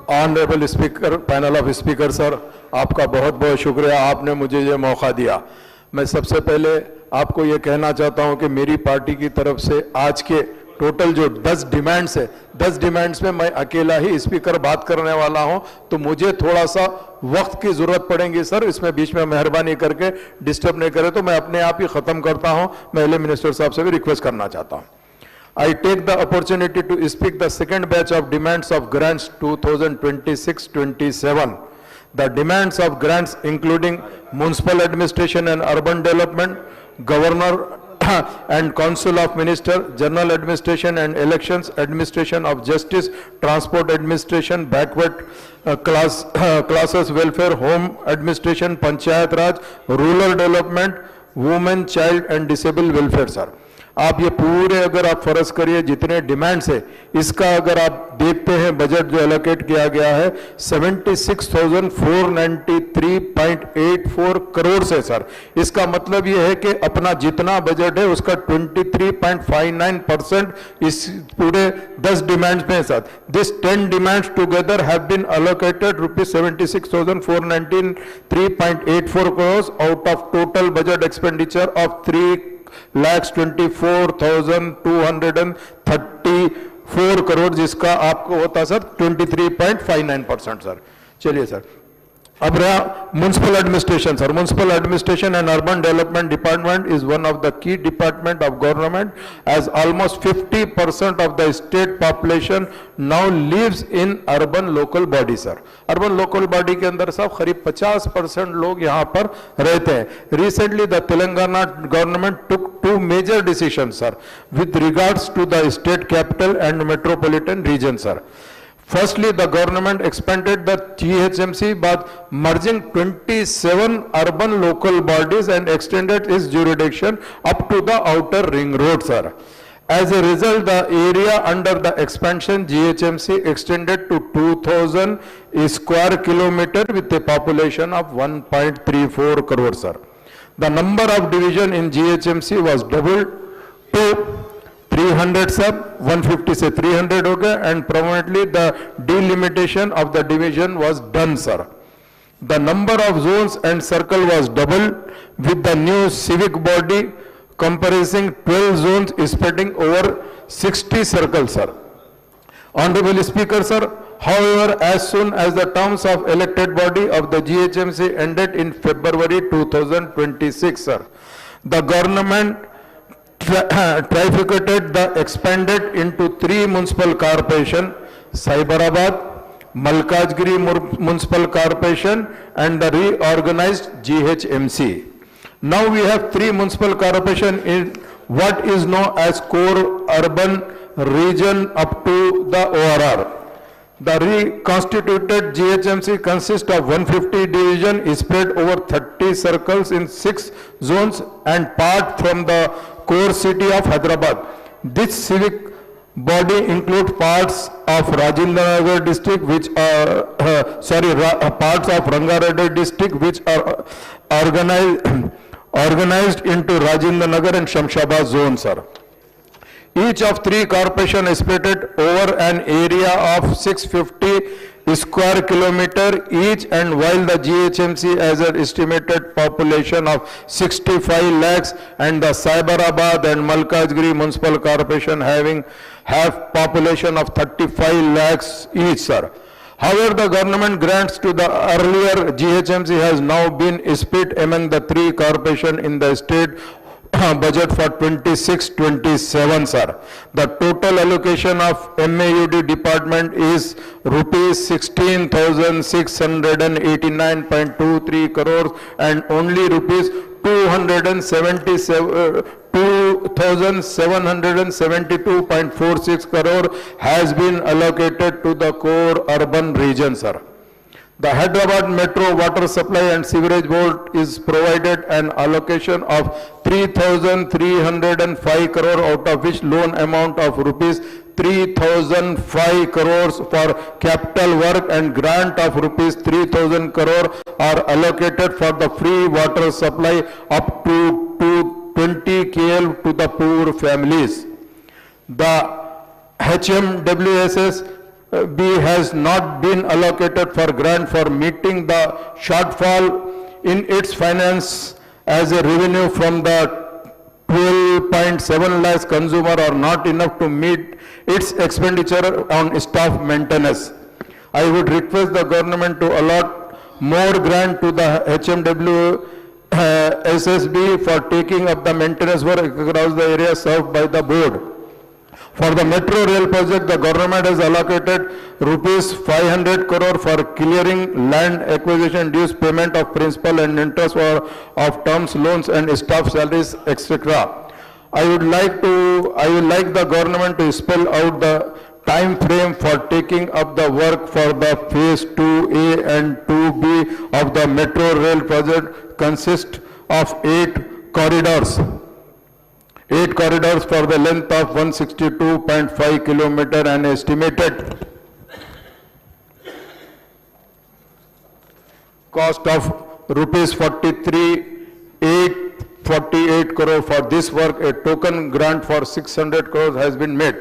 Honourable speaker, panel of speaker sir, आपका बहुत बहुत शुक्रिया, आपने मुझे ये मौका दिया। मैं सबसे पहले आपको ये कहना चाहता हूं कि मेरी पार्टी की तरफ से आज के टोटल जो 10 डिमांड्स है, 10 डिमांड्स में मैं अकेला ही स्पीकर बात करने वाला हूं, तो मुझे थोड़ा सा वक्त की जरूरत पड़ेगी सर, इसमें बीच में मेहरबानी करके डिस्टर्ब नहीं करें, तो मैं अपने आप ही खत्म करता हूं। मैं मिनिस्टर साहब से भी रिक्वेस्ट करना चाहता हूं। I take the opportunity to speak the second batch of demands of grants 2026-27. The demands of grants including municipal administration and urban development, governor and council of minister, general administration and elections, administration of justice, transport administration, backward classes welfare, home administration, panchayat raj, rural development, women, child and disabled welfare, sir. आप ये पूरे अगर आप फर्ज करिए जितने demands है, इसका अगर आप देखते हैं बजट जो एलोकेट किया गया है 76,493.84 करोड़ से सर। इसका मतलब ये है कि अपना जितना बजट है उसका 23.59% इस पूरे 10 डिमांड्स में sir. This 10 demands together have been allocated ₹76,493.84 crore out of total budget expenditure of 3,24,234 crore, जिसका आपको होता सर 23.59% सर। चलिए सर, अब रहा municipal administration sir. Municipal administration and urban development department is one of the key department of government as almost 50% of the state population now lives in urban local body sir. Urban local body के अंदर सब करीब 50% लोग यहाँ पर रहते हैं। Recently the Telangana government took 2 major decision sir with regards to the state capital and metropolitan region sir. Firstly, the government expanded the GHMC by merging 27 urban local bodies and extended its jurisdiction up to the outer ring road, sir. As a result, the area under the expansion GHMC extended to 2,000 square kilometer with a population of 1.34 crore, sir. The number of division in GHMC was doubled to 300 sub, 150 से 300 हो गया, and permanently the delimitation of the division was done, sir. The number of zones and circle was doubled with the new civic body comprising 12 zones spreading over 60 circles, sir. Honorable Speaker, sir, however, as soon as the terms of elected body of the GHMC ended in February 2026, sir, the government trifurcated the expanded into 3 municipal corporation, Cyberabad, Malkajgiri Municipal Corporation and the reorganized GHMC. Now we have 3 municipal corporation in what is known as core urban region up to the ORR. The reconstituted GHMC consists of 150 division spread over 30 circles in 6 zones and part from the core city of Hyderabad. This civic body includes parts of Rajendra Nagar district which are parts of Rangareddy district which are organized into Rajendra Nagar and Shamshabad zones, sir. Each of 3 corporations is spread over an area of 650 square kilometer each, and while the GHMC has an estimated population of 65 lakhs and the Cyberabad and Malkajgiri Municipal Corporation have population of 35 lakhs each, sir. However, the government grants to the earlier GHMC has now been split among the 3 corporations in the state budget for 26-27, sir. The total allocation of MAUD department is rupees 16,689.23 crores and only rupees 2,772.46 crore has been allocated to the core urban region, sir. The Hyderabad Metro Water Supply and Sewerage Board is provided an allocation of 3,305 crore, out of which loan amount of rupees 3,005 crores for capital work and grant of rupees 3,000 crore are allocated for the free water supply up to 20 KL to the poor families. The HMWSS B has not been allocated for grant for meeting the shortfall in its finance as a revenue from the 12.7 lakhs consumer are not enough to meet its expenditure on staff maintenance. I would request the government to allot more grant to the HMW SSB for taking up the maintenance work across the area served by the board. For the metro rail project, the government has allocated rupees 500 crore for clearing land acquisition dues, payment of principal and interest of terms, loans and staff salaries, etc. I would like the government to spell out the time frame for taking up the work for the phase 2A and 2B of the metro rail project consists of 8 corridors. 8 corridors for the length of 162.5 kilometer and estimated cost of rupees 43,848 crore. For this work, a token grant for 600 crores has been made.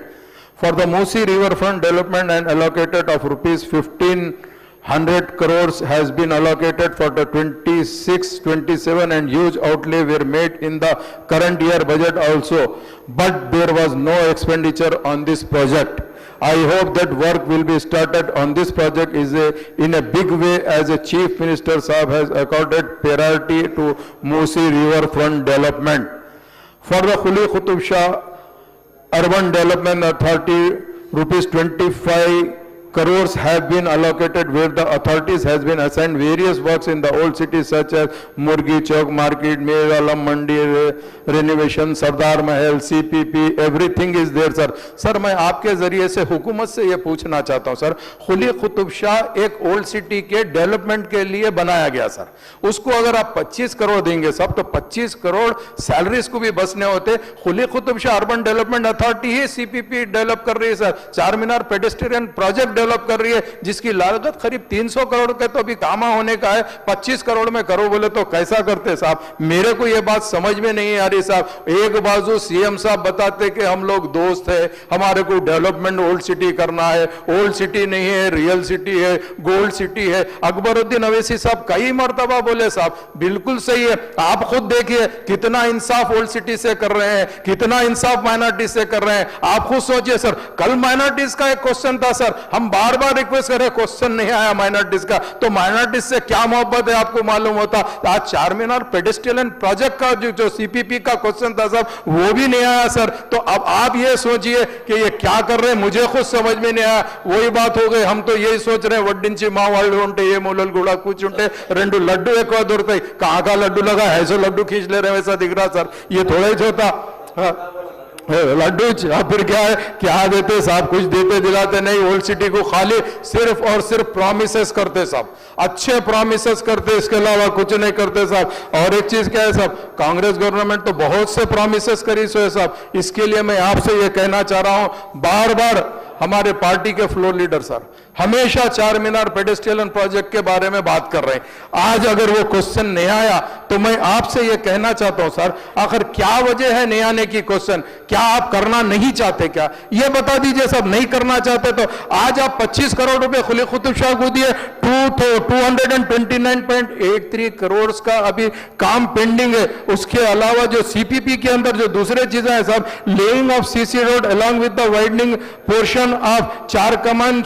For the Musi riverfront development, and allocated of rupees 1,500 crores has been allocated for the 26-27, and huge outlay were made in the current year budget also, but there was no expenditure on this project. I hope that work will be started on this project in a big way, as a Chief Minister Saab has accorded priority to Musi riverfront development. For the Quli Qutub Shah Urban Development Authority, rupees 25 crores have been allocated, where the authorities has been assigned various works in the old cities such as Murgi Chowk Market, Mir Alam Mandi renovation, Sardar Mahal, CPP, everything is there, sir. Sir मैं आपके जरिए से हुकूमत से ये पूछना चाहता हूँ सर, खुली कुतुब शाह एक ओल्ड सिटी के डेवलपमेंट के लिए बनाया गया सर, उसको अगर आप 25 करोड़ देंगे सब, तो 25 करोड़ सैलरीज को भी बसने होते। खुली Qutub Shah urban development authority ही CPP डेवलप कर रही है सर, चार मीनार पेडेस्ट्रियन प्रोजेक्ट डेवलप कर रही है, जिसकी लागत करीब 300 करोड़ के तो अभी कामा होने का है, 25 करोड़ में करो बोले तो कैसा करते साहब? मेरे को ये बात समझ में नहीं आ रही साहब। एक बाजू सीएम साहब बताते कि हम लोग दोस्त है, हमारे को डेवलपमेंट ओल्ड सिटी करना है, ओल्ड सिटी नहीं है, रियल सिटी है, गोल्ड सिटी है। अकबरुद्दीन अवैसी साहब कई मर्तबा बोले साहब बिल्कुल सही है, आप खुद देखिए कितना इंसाफ ओल्ड सिटी से कर रहे हैं, कितना इंसाफ माइनॉरिटी से कर रहे हैं। आप खुद सोचिए सर, कल माइनॉरिटीज का एक क्वेश्चन था सर, हम बार बार रिक्वेस्ट कर रहे, क्वेश्चन नहीं आया माइनॉरिटीज का, तो माइनॉरिटीज से क्या मोहब्बत है आपको मालूम होता। आज चार मीनार पेडेस्ट्रियन प्रोजेक्ट का जो CPP का क्वेश्चन था साहब, वो भी नहीं आया सर। तो अब आप ये सोचिए कि ये क्या कर रहे हैं, मुझे खुद समझ में नहीं आया। वही बात हो गई, हम तो यही सोच रहे हैं वड्डिंची माँ वाले उंटे ये मूलल गुड़ा कुछ उंटे रेंडू लड्डू एक दौड़ते, कहाँ का लड्डू लगा है, ऐसे लड्डू खींच ले रहे हैं वैसा दिख रहा सर, ये थोड़ा ही होता लड्डू। फिर क्या है, क्या देते साहब, कुछ देते दिलाते नहीं। ओल्ड सिटी को खाली सिर्फ और सिर्फ प्रॉमिसेस करते साहब, अच्छे प्रॉमिसेस करते, इसके अलावा कुछ नहीं करते साहब। और एक चीज क्या है साहब, कांग्रेस गवर्नमेंट तो बहुत से प्रॉमिसेस करी सो है साहब। इसके लिए मैं आपसे ये कहना चाह रहा हूं, बार बार हमारे पार्टी के फ्लोर लीडर सर हमेशा चार मीनार पेडेस्ट्रियन प्रोजेक्ट के बारे में बात कर रहे हैं। आज अगर वो क्वेश्चन नहीं आया तो मैं आपसे ये कहना चाहता हूं सर, आखिर क्या वजह है नहीं आने की क्वेश्चन? क्या आप करना नहीं चाहते क्या? ये बता दीजिए सब, नहीं करना चाहते तो आज आप 25 करोड़ रुपए खुली कुतुब शाह को दिए, 229.83 करोड़ का अभी काम पेंडिंग है। उसके अलावा जो CPP के अंदर जो दूसरे चीजें हैं साहब, laying of CC road along with the widening portion of Char Kaman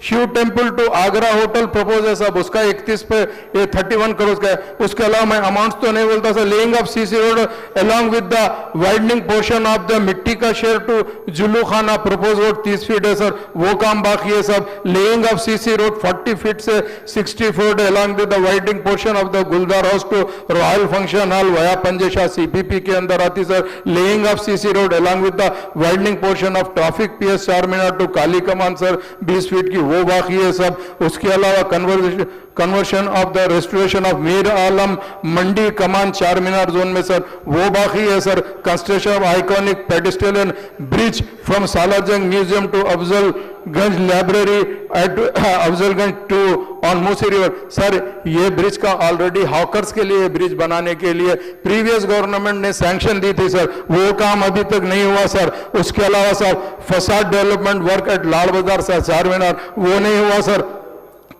Shiv temple to Agra hotel propose है साहब, उसका 31 पे ये 31 करोड़ का है। उसके अलावा मैं अमाउंट तो नहीं बोलता sir. Laying of CC road along with the widening portion of the Mitti ka Sher to Julu Khana propose road 30 feet है सर, वो काम बाकी है सब। Laying of CC road 40 feet से 60 feet along with the widening portion of the Guldar house to royal function hall via Panjesha CPP के अंदर आती sir. Laying of CC road along with the widening portion of traffic PS Char Minar to Kali Kaman sir 20 feet की, वो बाकी है सब। उसके अलावा conversion of the restoration of Mir Alam Mandi Kaman Char Minar zone में सर, वो बाकी है sir. Construction of iconic pedestrian bridge from Salarjung museum to Afzal Afzalgunj library at Afzalgunj to on Musi river. Sir ये ब्रिज का ऑलरेडी हॉकर्स के लिए ब्रिज बनाने के लिए प्रीवियस गवर्नमेंट ने सैंक्शन दी थी सर, वो काम अभी तक नहीं हुआ सर। उसके अलावा sir facade development work at Lal Bazar sir Char Minar वो नहीं हुआ sir.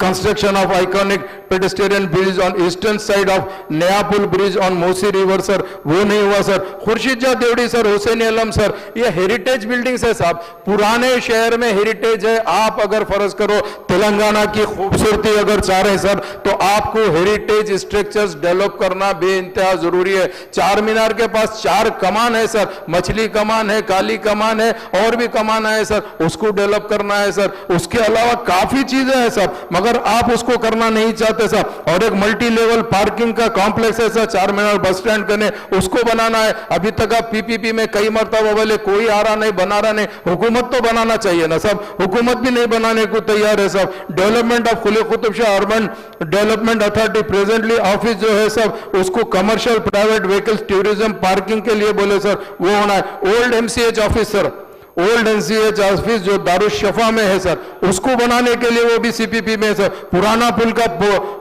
Construction of iconic pedestrian bridge on eastern side of Naya Pul bridge on Musi river sir वो नहीं हुआ sir. Khursheed Deodi sir, Hussain Alam sir, ये हेरिटेज बिल्डिंग्स है साहब, पुराने शहर में हेरिटेज है। आप अगर फर्ज करो तेलंगाना की खूबसूरती अगर चाह रहे हैं सर तो आपको हेरिटेज स्ट्रक्चर्स डेवलप करना बेइंतहा जरूरी है। चार मीनार के पास 4 कमान है सर, मछली कमान है, काली कमान है, और भी कमान है सर, उसको डेवलप करना है सर। उसके अलावा काफी चीजें हैं सर, मगर आप उसको करना नहीं चाहते सर। और एक मल्टी लेवल पार्किंग का कॉम्प्लेक्स है सर चार मीनार बस स्टैंड करने, उसको बनाना है। अभी तक आप पीपीपी में कई मरतबा बोले कोई आ रहा नहीं, बना रहा नहीं। हुकूमत तो बनाना चाहिए ना सब, हुकूमत भी नहीं बनाने को तैयार है सब। Development of Quli Qutub Shah urban development authority presently office जो है सब उसको commercial private vehicles tourism parking के लिए बोले सर वो होना है। Old MCH office sir, old NCH office जो दारुशफा में है सर उसको बनाने के लिए वो भी सीपीपी में है सर। पुराना पुल का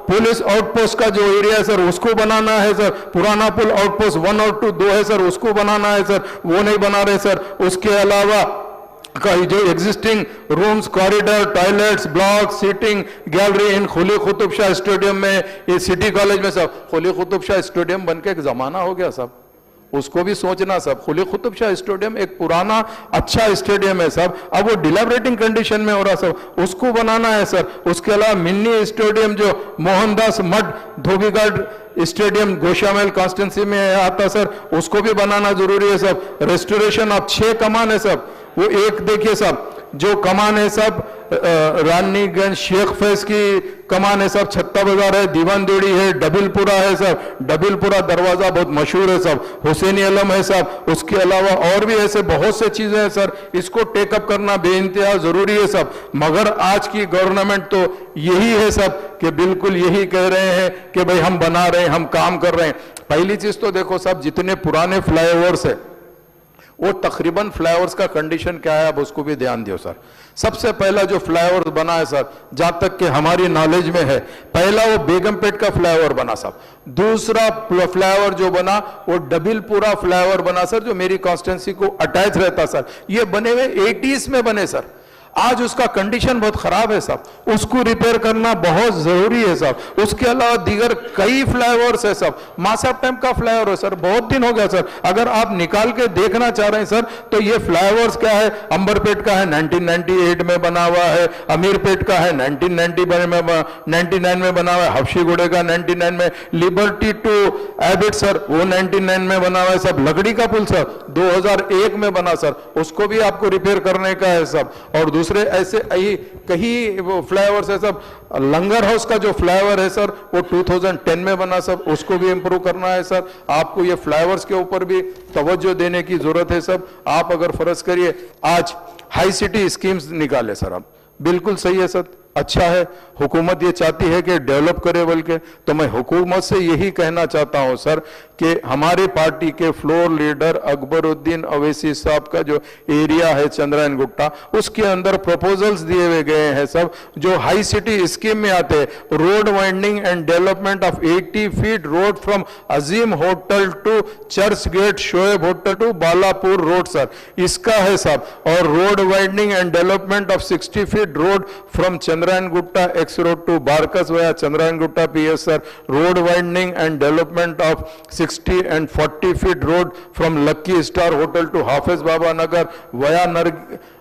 पुलिस आउटपोस्ट का जो एरिया है सर उसको बनाना है सर। पुराना पुल आउटपोस्ट 1 और 2 है सर उसको बनाना है सर, वो नहीं बना रहे सर। उसके अलावा का जो existing rooms, corridor, toilets, block, seating gallery इन खुली कुतुब शाह स्टेडियम में, ये सिटी कॉलेज में सब खुली कुतुब शाह स्टेडियम बनके एक जमाना हो गया सब, उसको भी सोचना सब। खुली कुतुब शाह स्टेडियम एक पुराना अच्छा स्टेडियम है सब, अब वो डिलेबरेटिंग कंडीशन में हो रहा सब, उसको बनाना है सर। उसके अलावा मिनी स्टेडियम जो मोहनदास मठ धोबीघाट स्टेडियम गोशामेल कॉन्स्टिट्यूंसी में आता सर उसको भी बनाना जरूरी है सब। रेस्टोरेशन ऑफ 6 कमान है सब, वो एक देखिए सब जो कमान है सब रानीगंज शेख फैज की कमान है सब, छत्ता बाजार है, दीवान देड़ी है, डबिलपुरा है सब, डबिलपुरा दरवाजा बहुत मशहूर है सब, हुसैनी आलम है सब। उसके अलावा और भी ऐसे बहुत से चीजें हैं सर, इसको टेकअप करना बेइंतहा जरूरी है सब। मगर आज की गवर्नमेंट तो यही है सब कि बिल्कुल यही कह रहे हैं कि भाई हम बना रहे हैं, हम काम कर रहे हैं। पहली चीज तो देखो सब जितने पुराने फ्लाईओवर्स है वो तकरीबन फ्लाईओवर्स का कंडीशन क्या है, अब उसको भी ध्यान दियो सर। सबसे पहला जो फ्लाईओवर बना है सर, जहां तक कि हमारी नॉलेज में है, पहला वो बेगमपेट का फ्लाईओवर बना साहब। दूसरा फ्लाईओवर जो बना वो डबिलपुरा फ्लाईओवर बना सर, जो मेरी कॉन्स्टिट्यूंसी को अटैच रहता सर। ये बने हुए 80s में बने सर, आज उसका कंडीशन बहुत खराब है साहब, उसको रिपेयर करना बहुत जरूरी है साहब। उसके अलावा दीगर कई फ्लाईओवर्स है साहब, मासाब टैंक का फ्लाईओवर है सर, बहुत दिन हो गया सर। अगर आप निकाल के देखना चाह रहे हैं सर तो ये फ्लाईओवर्स क्या है, अंबरपेट का है 1998 में बना हुआ है, अमीरपेट का है 1999 में बना हुआ है, हफ्शीगुड़े का 99 में, लिबर्टी टू एबिट सर वो 99 में बना हुआ है सब। लकड़ी का पुल सर 2001 में बना सर, उसको भी आपको रिपेयर करने का है सब। और दूसरे ऐसे कई वो फ्लाईओवर्स है सब। लंगर हाउस का जो फ्लाईओवर है सर वो 2010 में बना सब, उसको भी इंप्रूव करना है सर। आपको ये फ्लाईओवर्स के ऊपर भी तवज्जो देने की जरूरत है सब। आप अगर फर्ज करिए आज हाई सिटी स्कीम्स निकाले सर, आप बिल्कुल सही है सर, अच्छा है। हुकूमत ये चाहती है कि डेवलप करे, बल्कि तो मैं हुकूमत से यही कहना चाहता हूं सर कि हमारी पार्टी के फ्लोर लीडर अकबरुद्दीन अवैसी साहब का जो एरिया है चंद्रायन गुट्टा, उसके अंदर प्रपोजल्स दिए हुए गए हैं सब, जो हाई सिटी स्कीम में आते हैं। Road winding and development of 80 feet road from Azeem hotel to church gate, Shoaib hotel to Balapur road sir, इसका है साहब। और road winding and development of 60 feet road from Chandrayangutta X road to Barkas via Chandrayangutta PS sir. Road winding and development of 60 and 40 feet road from Lucky Star Hotel to Hafiz Baba Nagar via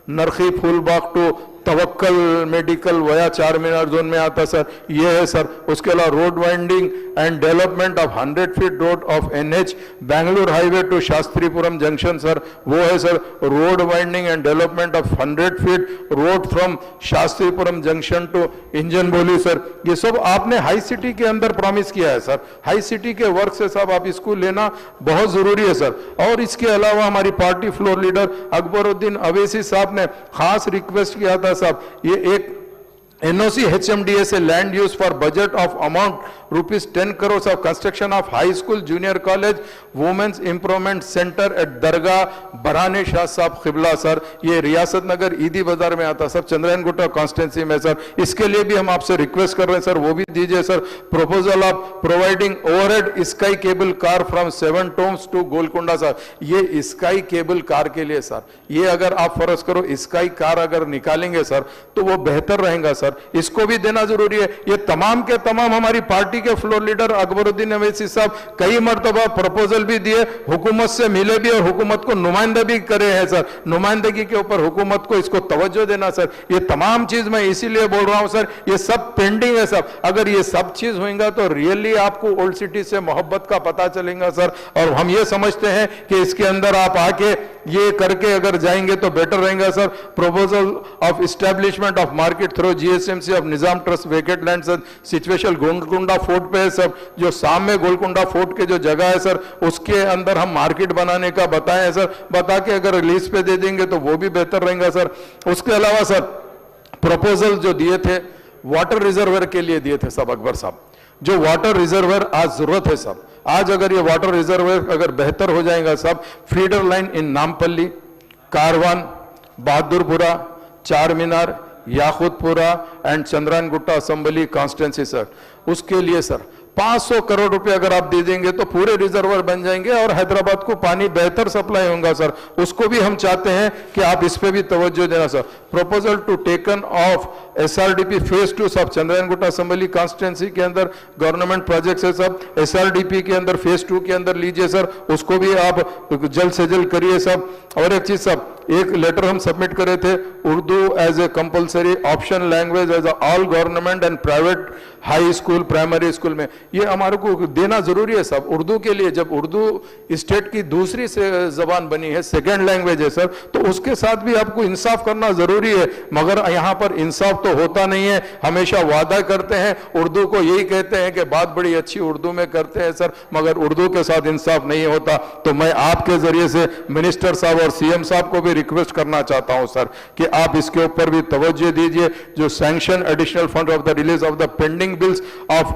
Narkhi Phoolbagh to Tawakkal medical via चार Minar zone में आता sir, ये है sir. उसके अलावा road winding and development of 100 feet road of NH Bengaluru highway to Shastripuram junction sir, वो है sir. Road winding and development of 100 feet road from Shastripuram junction to Engine Bowli sir. ये सब आपने हाई सिटी के अंदर प्रॉमिस किया है सर, हाई सिटी के वर्क से साहब आप इसको लेना बहुत जरूरी है सर। और इसके अलावा हमारी party floor leader Akbaruddin Owaisi साहब ने खास रिक्वेस्ट किया था साहब, ये एक NOC HMDS land use for budget of amount rupees 10 crores of construction of high school, junior college, women's improvement center at Dargah, Barhane Shah Sahab Qibla sir, ये रियासत नगर ईदी बाजार में आता सर, चंद्रायन गुट्टा कॉन्स्टिट्यूंसी में सर, इसके लिए भी हम आपसे रिक्वेस्ट कर रहे हैं सर, वो भी दीजिए sir. Proposal of providing overhead sky cable car from 7 tombs to Golconda sir, ये स्काई केबल कार के लिए सर, ये अगर आप फर्ज करो स्काई कार अगर निकालेंगे सर तो वो बेहतर रहेगा सर, इसको भी देना जरूरी है। ये तमाम के तमाम हमारी पार्टी के फ्लोर लीडर अकबरुद्दीन अवैसी साहब कई मर्तबा प्रपोजल भी दिए, हुकूमत से मिले भी और हुकूमत को नुमाइंदा भी करे हैं सर, नुमाइंदगी के ऊपर हुकूमत को इसको तवज्जो देना सर, ये तमाम चीज मैं इसीलिए बोल रहा हूं सर, ये सब पेंडिंग है सर, अगर ये सब चीज होगा तो रियली आपको ओल्ड सिटी से मोहब्बत का पता चलेगा सर, और हम ये समझते हैं कि इसके अंदर आप आके ये करके अगर जाएंगे तो बेटर रहेगा sir. Proposal of establishment of market through GSMC of Nizam trust vacate land sir, situation Golconda fort पे है सर, जो सामने गोलकुंडा फोर्ट के जो जगह है सर उसके अंदर हम मार्केट बनाने का बताएं सर, बता के अगर रिलीज पे दे देंगे तो वो भी बेहतर रहेगा सर। उसके अलावा सर प्रपोजल जो दिए थे वाटर रिजर्वर के लिए दिए थे सब अकबर साहब, जो वाटर रिजर्वर आज जरूरत है सब, आज अगर ये वाटर रिजर्वर अगर बेहतर हो जाएगा सब, feeder line in Nampally, Karwan, Bahadurpura, Charminar, Yakutpura and Chandrayaan Gutta assembly constituency sir, उसके लिए सर 500 करोड़ रुपए अगर आप दे देंगे तो पूरे रिजर्वर बन जाएंगे और हैदराबाद को पानी बेहतर सप्लाई होगा सर, उसको भी हम चाहते हैं कि आप इस पे भी तवज्जो देना sir. Proposal to taken of SRDP phase 2 सब, चंद्रायन गुट्टा असेंबली कॉन्स्टिट्यूंसी के अंदर गवर्नमेंट प्रोजेक्ट है सब, SRDP के अंदर फेज 2 के अंदर लीजिए सर, उसको भी आप जल्द से जल्द करिए सब। और एक चीज सब, एक लेटर हम सबमिट करे थे, Urdu as a compulsory option language as all government and private high school primary school में, ये हमारे को देना जरूरी है सब उर्दू के लिए, जब उर्दू स्टेट की दूसरी से जबान बनी है, सेकेंड लैंग्वेज है सर, तो उसके साथ भी आपको इंसाफ करना जरूरी है, मगर यहाँ पर इंसाफ तो होता नहीं है, हमेशा वादा करते हैं, उर्दू को यही कहते हैं कि बात बड़ी अच्छी उर्दू में करते हैं सर, मगर उर्दू के साथ इंसाफ नहीं होता। तो मैं आपके जरिए से मिनिस्टर साहब और CM साहब को भी रिक्वेस्ट करना चाहता हूं सर कि आप इसके ऊपर भी तवज्जो दीजिए, जो sanction additional fund of the release of the pending bills of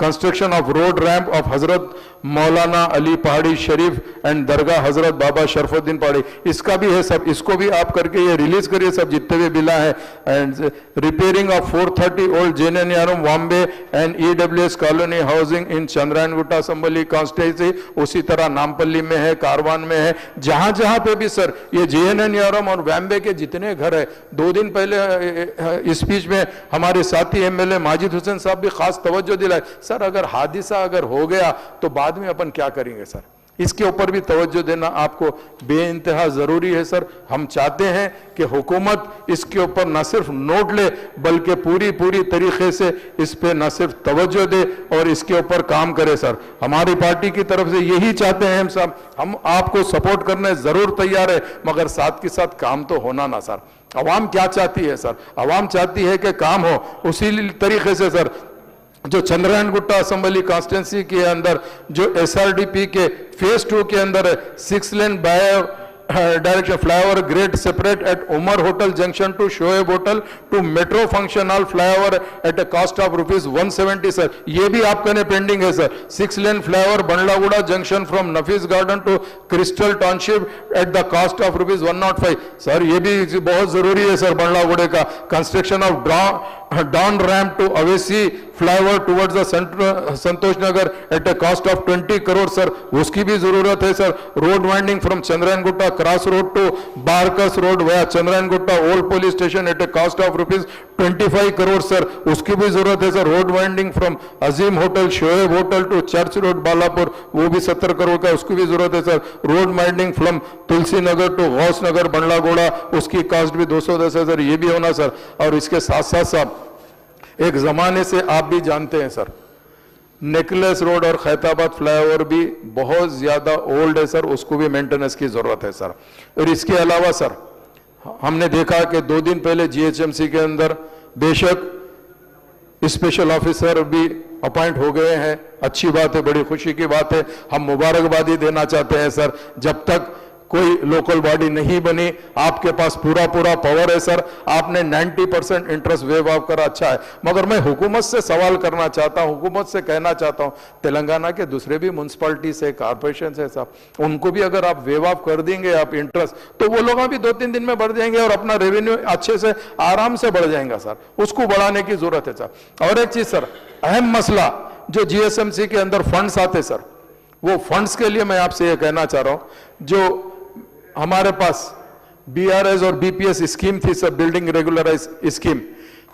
construction of road ramp of हजरत मौलाना अली पहाड़ी शरीफ एंड दरगाह हजरत बाबा शरफुद्दीन पहाड़ी, इसका भी है सब, इसको भी आप करके ये रिलीज करिए सब जितने भी बिला है। And repairing of 430 old JNNRM Bombay and EWS colony housing in Chandrayan Gutta assembly constituency, उसी तरह नामपल्ली में है, कारवान में है, जहां जहां पे भी सर ये JNNRM और वैम्बे के जितने घर है, 2 दिन पहले स्पीच में हमारे साथी MLA माजिद हुसैन साहब भी खास तवज्जो दिलाए सर, अगर हादिसा अगर हो गया तो बाद में अपन क्या करेंगे सर, इसके ऊपर भी तवज्जो देना आपको बेइंतहा जरूरी है सर। हम चाहते हैं कि हुकूमत इसके ऊपर न सिर्फ नोट ले बल्कि पूरी तरीके से इस पे न सिर्फ तवज्जो दे और इसके ऊपर काम करे सर। हमारी पार्टी की तरफ से यही चाहते हैं हम सब, हम आपको सपोर्ट करने जरूर तैयार है, मगर साथ के साथ काम तो होना ना सर। अवाम क्या चाहती है सर, अवाम चाहती है कि काम हो, उसी तरीके से सर जो चंद्रायन गुट्टा असेंबली कॉन्स्टिट्यूंसी के अंदर जो SRDP के फेज 2 के अंदर 6 lane bidirectional flyover grade separate at Umar hotel junction to Shoaib hotel to metro function hall flyover at a cost of ₹170 sir, ये भी आपका पेंडिंग है sir. 6 lane flyover Bandlaguda junction from Nafees garden to crystal township at the cost of ₹105 sir, ये भी बहुत जरूरी है sir. बंडलागुड़े का construction of down ramp to Owaisi flyover towards the Santosh Nagar eight a cost of 20 crore sir, उसकी भी जरूरत है sir. Road widening from Chandrayangutta cross road to Barkas road via Chandrayangutta old police station at a cost of ₹25 crore sir, उसकी भी जरूरत है sir. Road widening from Azeem hotel Shoaib hotel to church road Balapur, वो भी 70 करोड़ का, उसकी भी जरूरत है sir. Road widening from Tulsi Nagar to Ghouse Nagar बंडलागोड़ा, उसकी कॉस्ट भी 210 है सर, ये भी होना सर। और इसके साथ साथ साहब एक जमाने से आप भी जानते हैं सर, नेकलेस रोड और खैताबाद फ्लाईओवर भी बहुत ज्यादा ओल्ड है सर, उसको भी मेंटेनेंस की जरूरत है सर। और इसके अलावा सर हमने देखा कि 2 दिन पहले GHMC के अंदर बेशक स्पेशल ऑफिसर भी अपॉइंट हो गए हैं, अच्छी बात है, बड़ी खुशी की बात है, हम मुबारकबादी देना चाहते हैं सर। जब तक कोई लोकल बॉडी नहीं बनी, आपके पास पूरा पावर है सर, आपने 90% इंटरेस्ट वेव ऑफ करा, अच्छा है। मगर मैं हुकूमत से सवाल करना चाहता हूं, हुकूमत से कहना चाहता हूं, तेलंगाना के दूसरे भी म्यूनसिपैलिटी से, कारपोरेशन से साहब, उनको भी अगर आप वेव ऑफ कर देंगे आप इंटरेस्ट, तो वो लोग भी 2-3 दिन में बढ़ जाएंगे और अपना रेवेन्यू अच्छे से आराम से बढ़ जाएगा सर। उसको बढ़ाने की जरूरत है सर। और एक चीज सर, अहम मसला जो जीएसएमसी के अंदर फंड्स आते सर, वो फंड्स के लिए मैं आपसे ये कहना चाह रहा हूं, जो हमारे पास बीआरएस और बीपीएस स्कीम थी sir, building regularise scheme,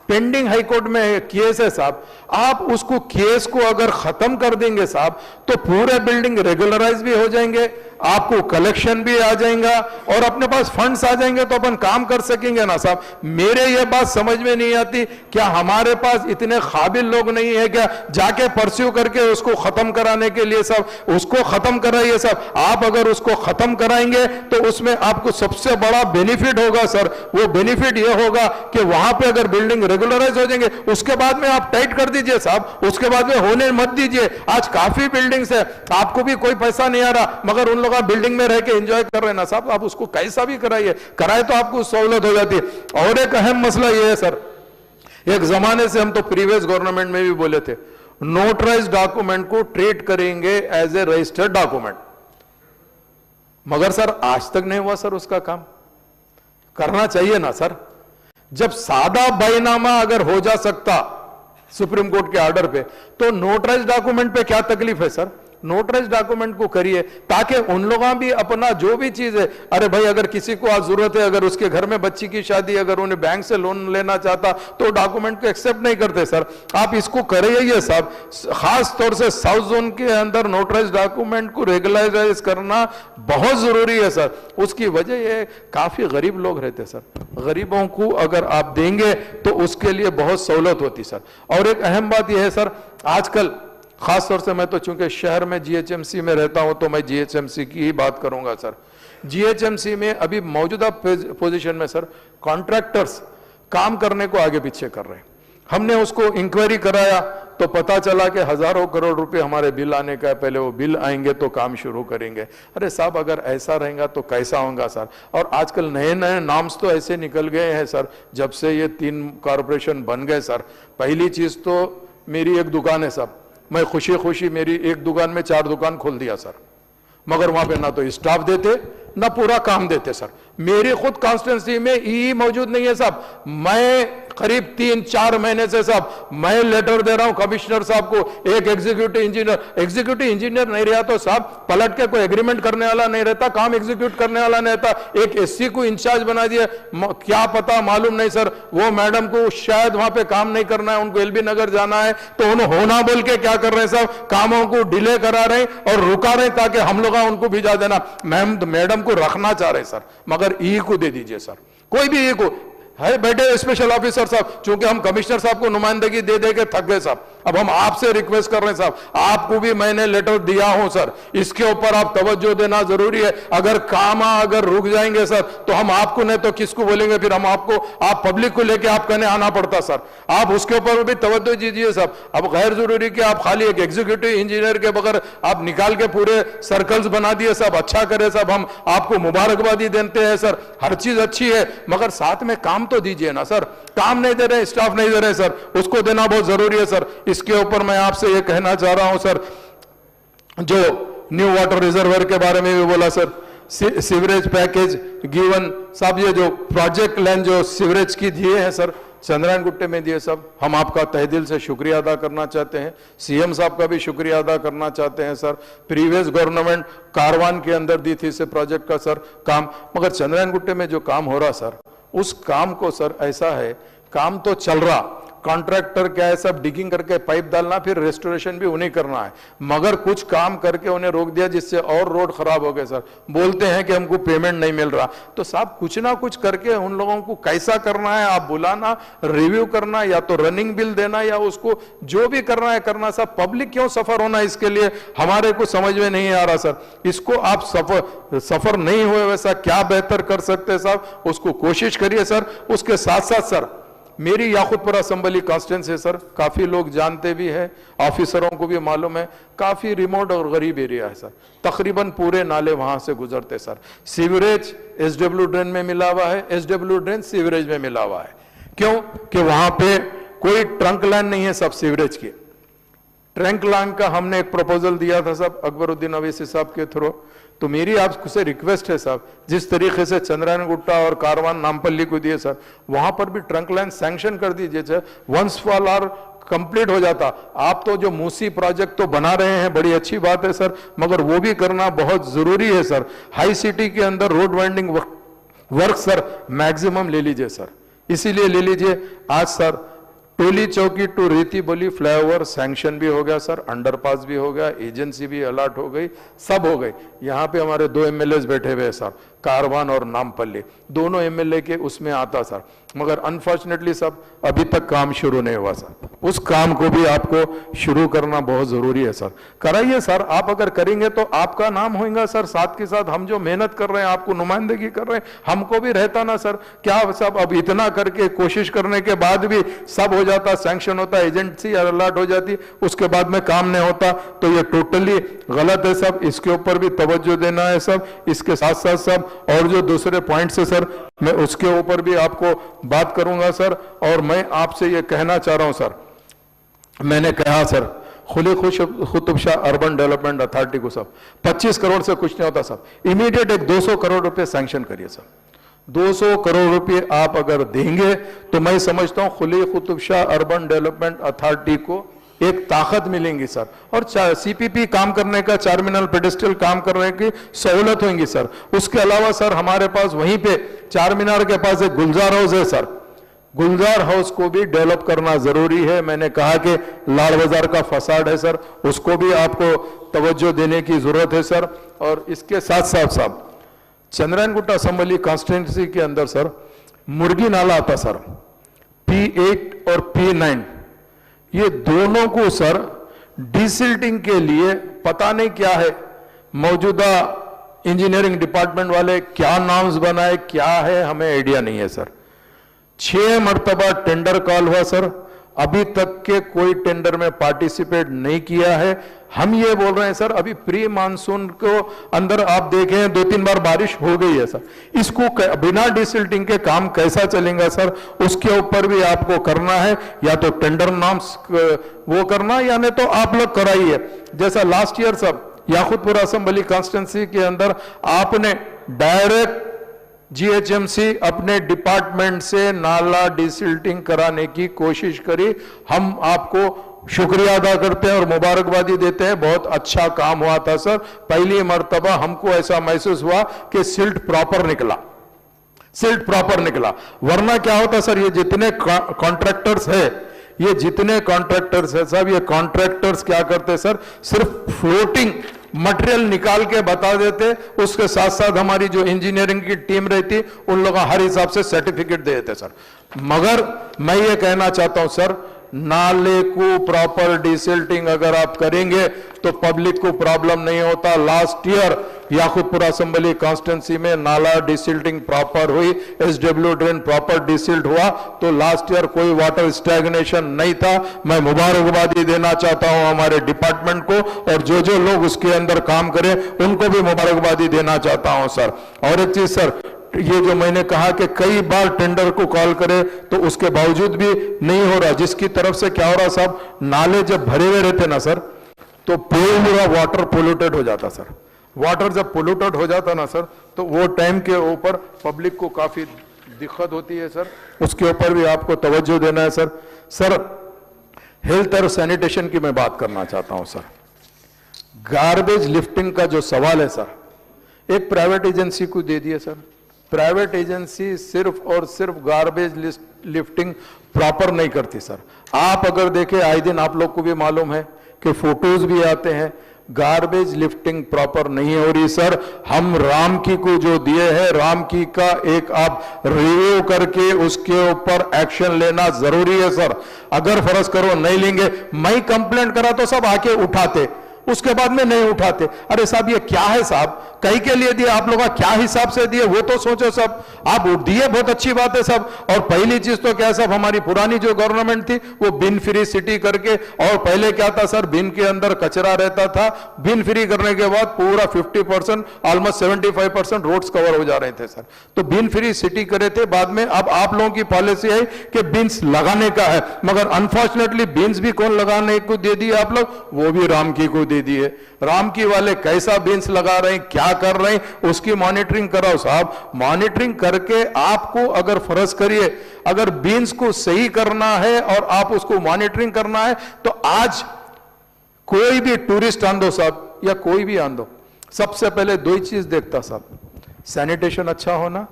pending high court में केस है साहब, आप उसको केस को अगर खत्म कर देंगे साहब, तो पूरे बिल्डिंग रेगुलराइज भी हो जाएंगे, आपको कलेक्शन भी आ जाएगा और अपने पास फंड्स आ जाएंगे, तो अपन काम कर सकेंगे ना साहब। मेरे ये बात समझ में नहीं आती, क्या हमारे पास इतने काबिल लोग नहीं है क्या जाके परस्यू करके उसको खत्म कराने के लिए साहब? उसको खत्म कराइए साहब। आप अगर उसको खत्म कराएंगे तो उसमें आपको सबसे बड़ा बेनिफिट होगा सर। वो बेनिफिट ये होगा कि वहां पे अगर बिल्डिंग रेगुलराइज हो जाएंगे, उसके बाद में आप टाइट कर दीजिए साहब, उसके बाद में होने मत दीजिए। आज काफी बिल्डिंग्स है, आपको भी कोई पैसा नहीं आ रहा, मगर उन लोग बिल्डिंग में रह के एंजॉय कर रहे हैं ना साहब, आप उसको कैसा भी कराइए, कराए तो आपको सहूलत हो जाती है। और एक अहम मसला यह है सर, एक जमाने से हम तो प्रीवियस गवर्नमेंट में भी बोले थे, नोटराइज डॉक्यूमेंट को ट्रीट करेंगे एज ए रजिस्टर्ड डॉक्यूमेंट, मगर सर आज तक नहीं हुआ सर। उसका काम करना चाहिए ना सर। जब सादा बैनामा अगर हो जा सकता सुप्रीम कोर्ट के ऑर्डर पे, तो नोटराइज डॉक्यूमेंट पे क्या तकलीफ है सर? नोटराइज डॉक्यूमेंट को करिए ताकि उन लोगों भी अपना जो भी चीज है, अरे भाई अगर किसी को आज जरूरत है, अगर उसके घर में बच्ची की शादी, अगर उन्हें बैंक से लोन लेना चाहता तो डॉक्यूमेंट को एक्सेप्ट नहीं करते सर। आप इसको करिए साहब, खास तौर से साउथ जोन के अंदर नोटराइज डॉक्यूमेंट को रेगुलराइज करना बहुत जरूरी है सर। उसकी वजह ये काफी गरीब लोग रहते सर, गरीबों को अगर आप देंगे तो उसके लिए बहुत सहूलत होती सर। और एक अहम बात यह है सर, आजकल खास तौर से मैं तो चूंकि शहर में जीएचएमसी में रहता हूं तो मैं जीएचएमसी की ही बात करूंगा सर। जीएचएमसी में अभी मौजूदा पोजीशन में सर कॉन्ट्रैक्टर्स काम करने को आगे पीछे कर रहे हैं। हमने उसको इंक्वायरी कराया तो पता चला कि हजारों करोड़ रुपए हमारे बिल आने का है, पहले वो बिल आएंगे तो काम शुरू करेंगे। अरे साहब अगर ऐसा रहेगा तो कैसा होगा सर? और आजकल नए नए नाम्स तो ऐसे निकल गए हैं सर, जब से ये 3 कॉरपोरेशन बन गए सर। पहली चीज तो मेरी एक दुकान है साहब, मैं खुशी खुशी मेरी एक दुकान में 4 दुकान खोल दिया सर, मगर वहां पे ना तो स्टाफ देते ना पूरा काम देते सर। मेरी खुद कॉन्स्टिट्यूंसी में ई मौजूद नहीं है साहब। मैं करीब 3-4 महीने से साहब मैं लेटर दे रहा हूं कमिश्नर साहब को, एक एग्जीक्यूटिव इंजीनियर नहीं रहा तो साहब पलट के कोई एग्रीमेंट करने वाला नहीं रहता, काम एग्जीक्यूट करने वाला नहीं रहता। एक एससी को इंचार्ज बना दिया, क्या पता मालूम नहीं सर, वो मैडम को शायद वहां पे काम नहीं करना है, उनको एलबी नगर जाना है, तो उन्हें होना बोल के क्या कर रहे हैं साहब, कामों को डिले करा रहे हैं और रुका रहे ताकि हम लोग उनको भिजा देना। मैडम को रखना चाह रहे सर, मगर ई को दे दीजिए सर, कोई भी ई को है बैठे स्पेशल ऑफिसर साहब, चूंकि हम कमिश्नर साहब को नुमाइंदगी दे दे के थक गए साहब। अब हम आपसे रिक्वेस्ट कर रहे हैं साहब, आपको भी मैंने लेटर दिया हूं सर, इसके ऊपर आप तवज्जो देना जरूरी है। अगर काम अगर रुक जाएंगे सर तो हम आपको नहीं तो किसको बोलेंगे, फिर हम आपको, आप पब्लिक को लेके आप कहने आना पड़ता सर। आप उसके ऊपर भी तवज्जो दीजिए साहब। अब गैर जरूरी कि आप खाली एक एग्जीक्यूटिव इंजीनियर के बगैर आप निकाल के पूरे सर्कल्स बना दिए साहब, अच्छा करे साहब, हम आपको मुबारकबादी देते हैं सर, हर चीज अच्छी है, मगर साथ में काम तो दीजिए ना सर। काम नहीं दे रहे, स्टाफ नहीं दे रहे सर, उसको देना बहुत जरूरी है सर। इसके ऊपर मैं आपसे ये कहना चाह रहा हूं सर, जो न्यू वाटर रिजर्वर के बारे में भी बोला सर, सीवरेज पैकेज गिवन साहब, ये जो प्रोजेक्ट लाइन जो सीवरेज की दिए हैं सर, चंद्रायन गुट्टे में दिए सब, हम आपका तहे दिल से शुक्रिया अदा करना चाहते हैं। सीएम साहब का भी शुक्रिया अदा करना चाहते हैं सर। प्रीवियस गवर्नमेंट कारवान के अंदर दी थी इसे प्रोजेक्ट का सर काम, मगर चंद्रायन गुट्टे में जो काम हो रहा सर, उस काम को सर ऐसा है, काम तो चल रहा, कॉन्ट्रैक्टर क्या है सब डिगिंग करके पाइप डालना, फिर रेस्टोरेशन भी उन्हें करना है, मगर कुछ काम करके उन्हें रोक दिया जिससे और रोड खराब हो गए सर। बोलते हैं कि हमको पेमेंट नहीं मिल रहा, तो साहब कुछ ना कुछ करके उन लोगों को कैसा करना है, आप बुलाना, रिव्यू करना, या तो रनिंग बिल देना, या उसको जो भी करना है करना साहब। पब्लिक क्यों सफर होना, इसके लिए हमारे को समझ में नहीं आ रहा सर। इसको आप सफर नहीं हुए वैसा क्या बेहतर कर सकते हैं साहब, उसको कोशिश करिए सर। उसके साथ साथ सर मेरी याकुतपुरा असम्बली कॉन्स्टिट्यूंसी सर, काफी लोग जानते भी हैं, ऑफिसरों को भी मालूम है, काफी रिमोट और गरीब एरिया है सर। तकरीबन पूरे नाले वहां से गुजरते सर। सीवरेज एसडब्ल्यू ड्रेन में मिला हुआ है, एसडब्ल्यू ड्रेन सीवरेज में मिला हुआ है। क्यों? कि वहां पे कोई ट्रंक लाइन नहीं है सब सीवरेज की। ट्रंक लाइन का हमने एक प्रपोजल दिया था साहब अकबरुद्दीन अवैसी साहब के थ्रू। तो मेरी आपसे रिक्वेस्ट है साहब, जिस तरीके से चंद्रायन गुट्टा और कारवान नामपल्ली को दिए सर, वहां पर भी ट्रंक लाइन सैंक्शन कर दीजिए sir. Once for all complete हो जाता। आप तो जो मूसी प्रोजेक्ट तो बना रहे हैं, बड़ी अच्छी बात है सर, मगर वो भी करना बहुत जरूरी है सर। हाई सिटी के अंदर road winding work sir maximum ले लीजिए सर, इसीलिए ले लीजिए। आज सर टोली चौकी टू रीति बोली फ्लाईओवर सैंक्शन भी हो गया सर, अंडरपास भी हो गया, एजेंसी भी अलर्ट हो गई, सब हो गई। यहाँ पे हमारे 2 एमएलए बैठे हुए सर, कारवान और नामपल्ली, दोनों एमएलए के उसमें आता सर, मगर अनफॉर्चुनेटली सब अभी तक काम शुरू नहीं हुआ सर। उस काम को भी आपको शुरू करना बहुत जरूरी है सर, कराइए सर। आप अगर करेंगे तो आपका नाम होगा सर, साथ के साथ हम जो मेहनत कर रहे हैं, आपको नुमाइंदगी कर रहे हैं, हमको भी रहता ना सर। क्या सब अब इतना करके कोशिश करने के बाद भी सब हो जाता, सैंक्शन होता, एजेंसी अलर्ट हो जाती, उसके बाद में काम नहीं होता, तो ये टोटली गलत है सब। इसके ऊपर भी तवज्जो देना है सब। इसके साथ साथ सब और जो दूसरे पॉइंट्स है सर, मैं उसके ऊपर भी आपको बात करूंगा सर। और मैं आपसे ये कहना चाह रहा हूं सर, मैंने कहा सर खुली Qutub Shah urban development authority को सब 25 करोड़ से कुछ नहीं होता सब, इमीडिएट एक 200 करोड़ रुपए सैंक्शन करिए सर। 200 करोड़ रुपए आप अगर देंगे तो मैं समझता हूं खुली Qutub Shah urban development authority को एक ताकत मिलेंगी सर, और सीपीपी काम करने का, चारमीनार पेडेस्ट्रियल काम करने की सहूलत होगी सर। उसके अलावा सर हमारे पास वहीं पे चारमीनार के पास एक गुलजार हाउस है सर, गुलजार हाउस को भी डेवलप करना जरूरी है। मैंने कहा कि लाल बाजार का फसाड है सर, उसको भी आपको तवज्जो देने की जरूरत है सर। और इसके साथ साथ साहब चंद्रायन गुट्टा असम्बली कॉन्स्टिट्यूंसी के अंदर सर मुर्गी नाला आता सर, P8 और P9, ये दोनों को सर डिसिल्टिंग के लिए पता नहीं क्या है, मौजूदा इंजीनियरिंग डिपार्टमेंट वाले क्या नाम्स बनाए, क्या है हमें आइडिया नहीं है सर। 6 मरतबा टेंडर कॉल हुआ सर, अभी तक के कोई टेंडर में पार्टिसिपेट नहीं किया है। हम ये बोल रहे हैं सर, अभी प्री मानसून को अंदर आप देखें 2-3 बार बारिश हो गई है सर, इसको बिना डिसिल्टिंग के काम कैसा चलेगा सर, उसके ऊपर भी आपको करना है। या तो टेंडर नॉर्म्स वो करना, या नहीं तो आप लोग कराइए। जैसा लास्ट ईयर सब याकुतपुरा असम्बली कॉन्स्टिट्यूंसी के अंदर आपने डायरेक्ट जीएचएमसी अपने डिपार्टमेंट से नाला डिसिल्टिंग कराने की कोशिश करी। हम आपको शुक्रिया अदा करते हैं और मुबारकबादी देते हैं, बहुत अच्छा काम हुआ था सर। पहली मर्तबा हमको ऐसा महसूस हुआ कि सिल्ट प्रॉपर निकला, सिल्ट प्रॉपर निकला। वरना क्या होता सर, ये जितने कॉन्ट्रैक्टर्स है, ये जितने कॉन्ट्रैक्टर्स है सब, ये कॉन्ट्रैक्टर्स क्या करते सर, सिर्फ फ्लोटिंग मटेरियल निकाल के बता देते, उसके साथ साथ हमारी जो इंजीनियरिंग की टीम रहती उन लोगों हर हिसाब से सर्टिफिकेट दे देते सर। मगर मैं ये कहना चाहता हूं सर, नाले को प्रॉपर डिसिल्टिंग अगर आप करेंगे तो पब्लिक को प्रॉब्लम नहीं होता। Last year Yakutpura assembly constituency में नाला डिसिल्टिंग प्रॉपर हुई, एसडब्ल्यू ड्रेन प्रॉपर डिसिल्ट हुआ, तो लास्ट ईयर कोई वाटर स्टैग्नेशन नहीं था। मैं मुबारकबादी देना चाहता हूं हमारे डिपार्टमेंट को, और जो जो लोग उसके अंदर काम करें उनको भी मुबारकबादी देना चाहता हूं सर। और एक चीज सर, ये जो मैंने कहा कि कई बार टेंडर को कॉल करे तो उसके बावजूद भी नहीं हो रहा, जिसकी तरफ से क्या हो रहा साहब, नाले जब भरे हुए रहते ना सर, तो पूरा वाटर पोल्यूटेड हो जाता सर। वाटर जब पोल्यूटेड हो जाता ना सर, तो वो टाइम के ऊपर पब्लिक को काफी दिक्कत होती है सर, उसके ऊपर भी आपको तवज्जो देना है सर। सर हेल्थ और सैनिटेशन की मैं बात करना चाहता हूं सर। गार्बेज लिफ्टिंग का जो सवाल है सर, एक प्राइवेट एजेंसी को दे दिए सर। प्राइवेट एजेंसी सिर्फ और सिर्फ गार्बेज लिफ्टिंग प्रॉपर नहीं करती सर। आप अगर देखें, आए दिन आप लोग को भी मालूम है कि फोटोज भी आते हैं, गार्बेज लिफ्टिंग प्रॉपर नहीं हो रही सर। हम राम की को जो दिए हैं, राम की का एक आप रिव्यू करके उसके ऊपर एक्शन लेना जरूरी है सर। अगर फर्ज करो नहीं लेंगे, मैं कंप्लेंट करा तो सब आके उठाते, उसके बाद में नहीं उठाते। अरे साहब ये क्या है साहब, कई के लिए दिए, आप लोग क्या हिसाब से दिए वो तो सोचो सब। आप दिए बहुत अच्छी बात है सब। और पहली चीज तो क्या सब, हमारी पुरानी जो गवर्नमेंट थी वो बिन फ्री सिटी करके, और पहले क्या था सर, बिन के अंदर कचरा रहता था, बिन फ्री करने के बाद पूरा 50% ऑलमोस्ट 75% रोड्स कवर हो जा रहे थे सर। तो बिन फ्री सिटी करे थे। बाद में अब आप लोगों की पॉलिसी है कि बिन्स लगाने का है, मगर अनफॉर्चुनेटली बिन्स भी कौन लगाने को दे दिए आप लोग, वो भी राम की को दे दिए। राम की वाले कैसा बिन्स लगा रहे हैं, क्या कर रहे हैं, उसकी मॉनिटरिंग कराओ साहब। मॉनिटरिंग करके आपको अगर फर्ज करिए, अगर बिन्स को सही करना है और आप उसको मॉनिटरिंग करना है, तो आज कोई भी टूरिस्ट आंदो साहब या कोई भी आंदो, सबसे पहले दो ही चीज देखता साहब, सैनिटेशन अच्छा होना,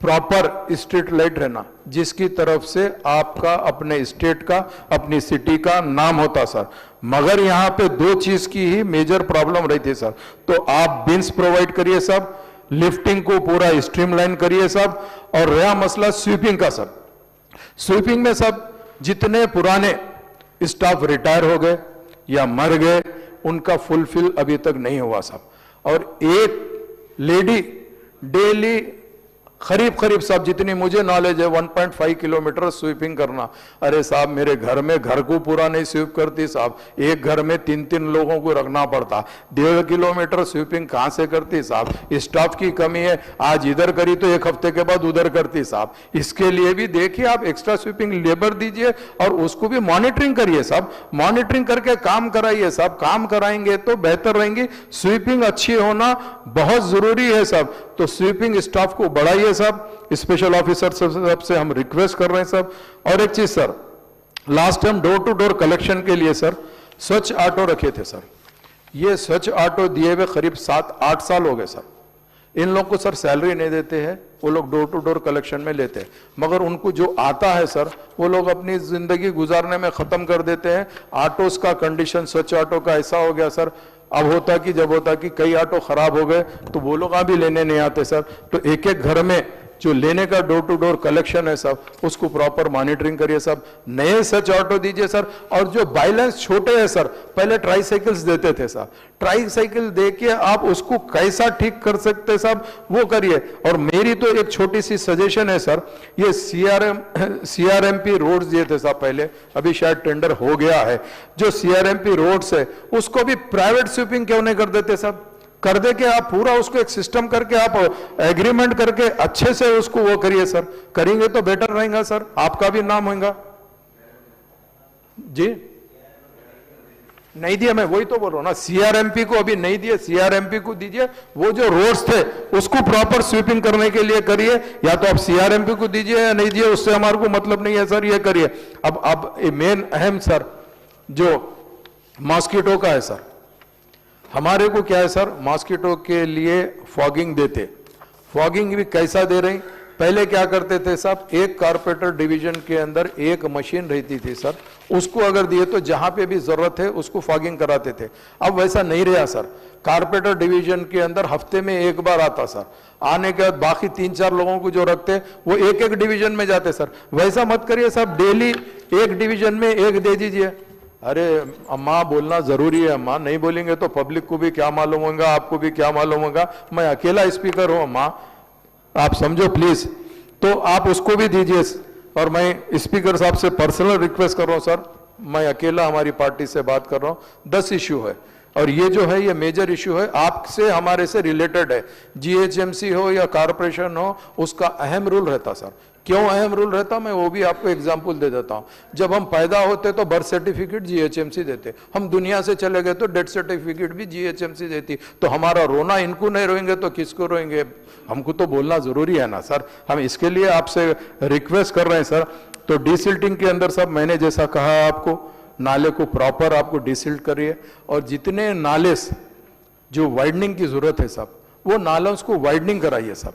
प्रॉपर स्ट्रीट लाइट रहना, जिसकी तरफ से आपका अपने स्टेट का, अपनी सिटी का नाम होता सर। मगर यहां पे दो चीज की ही मेजर प्रॉब्लम रहती सर। तो आप बिन्स प्रोवाइड करिए सब, लिफ्टिंग को पूरा स्ट्रीमलाइन करिए सब, और रहा मसला स्वीपिंग का सब, स्वीपिंग में सब जितने पुराने स्टाफ रिटायर हो गए या मर गए, उनका फुलफिल अभी तक नहीं हुआ साहब। और एक लेडी डेली करीब साहब, जितनी मुझे नॉलेज है, 1.5 किलोमीटर स्वीपिंग करना। अरे साहब, मेरे घर में घर को पूरा नहीं स्वीप करती साहब, एक घर में 3 लोगों को रखना पड़ता, 1.5 किलोमीटर स्वीपिंग कहां से करती साहब। स्टाफ की कमी है, आज इधर करी तो एक हफ्ते के बाद उधर करती साहब। इसके लिए भी देखिए आप एक्स्ट्रा स्वीपिंग लेबर दीजिए और उसको भी मॉनिटरिंग करिए साहब, मॉनिटरिंग करके काम कराइए साहब। काम कराएंगे तो बेहतर रहेंगे। स्वीपिंग अच्छी होना बहुत जरूरी है साहब। तो स्वीपिंग स्टाफ को बढ़ाइए साहब, स्पेशल ऑफिसर से हम रिक्वेस्ट कर रहे हैं साहब। और एक चीज sir, last time door to door collection के लिए सर स्वच्छ ऑटो रखे थे सर। ये स्वच्छ ऑटो दिए हुए करीब 7-8 साल हो गए सर। इन लोग को सर सैलरी नहीं देते हैं, वो लोग डोर टू डोर कलेक्शन में लेते हैं, मगर उनको जो आता है सर वो लोग अपनी जिंदगी गुजारने में खत्म कर देते हैं। ऑटोस का कंडीशन स्वच्छ ऑटो का ऐसा हो गया सर, अब होता कि जब होता कि कई ऑटो खराब हो गए तो वो लोग अभी लेने नहीं आते सर। तो एक एक घर में जो लेने का डोर टू डोर कलेक्शन है साहब, उसको प्रॉपर मॉनिटरिंग करिए साहब। नए सच ऑटो दीजिए सर। और जो बाइलेंस छोटे हैं सर, पहले ट्राईसाइकिल्स देते थे साहब, ट्राईसाइकिल देके आप उसको कैसा ठीक कर सकते साहब, वो करिए। और मेरी तो एक छोटी सी सजेशन है सर, ये CRMP रोड्स दिए थे साहब पहले, अभी शायद टेंडर हो गया है, जो CRMP रोड्स है उसको भी प्राइवेट स्वीपिंग क्यों नहीं कर देते साहब। कर दे के आप पूरा उसको एक सिस्टम करके आप एग्रीमेंट करके अच्छे से उसको वो करिए सर। करेंगे तो बेटर रहेगा सर, आपका भी नाम होगा। जी नहीं दिया, मैं वही तो बोल रहा हूं ना, CRMP को अभी नहीं दिए, CRMP को दीजिए। वो जो रोड्स थे उसको प्रॉपर स्वीपिंग करने के लिए करिए, या तो आप CRMP को दीजिए या नहीं दिए, उससे हमारे को मतलब नहीं है सर, ये करिए। अब मेन अहम सर जो मॉस्किटो का है सर, हमारे को क्या है सर, मॉस्किटो के लिए फॉगिंग देते, फॉगिंग भी कैसा दे रहे हैं। पहले क्या करते थे साहब, एक कारपेंटर डिवीजन के अंदर एक मशीन रहती थी सर, उसको अगर दिए तो जहां पे भी जरूरत है उसको फॉगिंग कराते थे। अब वैसा नहीं रहा सर, कारपेंटर डिवीजन के अंदर हफ्ते में एक बार आता सर, आने के बाद बाकी 3-4 लोगों को जो रखते वो एक एक डिवीजन में जाते सर। वैसा मत करिए साहब, डेली एक डिवीजन में एक दे दीजिए। अरे अम्मा बोलना जरूरी है, अम्मा नहीं बोलेंगे तो पब्लिक को भी क्या मालूम होगा, आपको भी क्या मालूम होगा। मैं अकेला स्पीकर हूं अम्मा, आप समझो प्लीज। तो आप उसको भी दीजिए। और मैं स्पीकर साहब से पर्सनल रिक्वेस्ट कर रहा हूं सर, मैं अकेला हमारी पार्टी से बात कर रहा हूं, 10 इश्यू है और ये जो है ये मेजर इश्यू है, आपसे हमारे से रिलेटेड है। GHMC हो या कॉर्पोरेशन हो, उसका अहम रूल रहता सर। क्यों अहम रूल रहता, मैं वो भी आपको एग्जांपल दे देता हूं। जब हम पैदा होते तो बर्थ सर्टिफिकेट GHMC देते, हम दुनिया से चले गए तो डेथ सर्टिफिकेट भी GHMC देती। तो हमारा रोना इनको नहीं रोएंगे तो किसको रोएंगे, हमको तो बोलना जरूरी है ना सर। हम इसके लिए आपसे रिक्वेस्ट कर रहे हैं सर। तो डिसिल्टिंग के अंदर सब मैंने जैसा कहा आपको, नाले को प्रॉपर आपको डिसिल्ट करिए, और जितने नाले जो वाइडनिंग की जरूरत है सब, वो नालों को वाइडनिंग कराइए सब,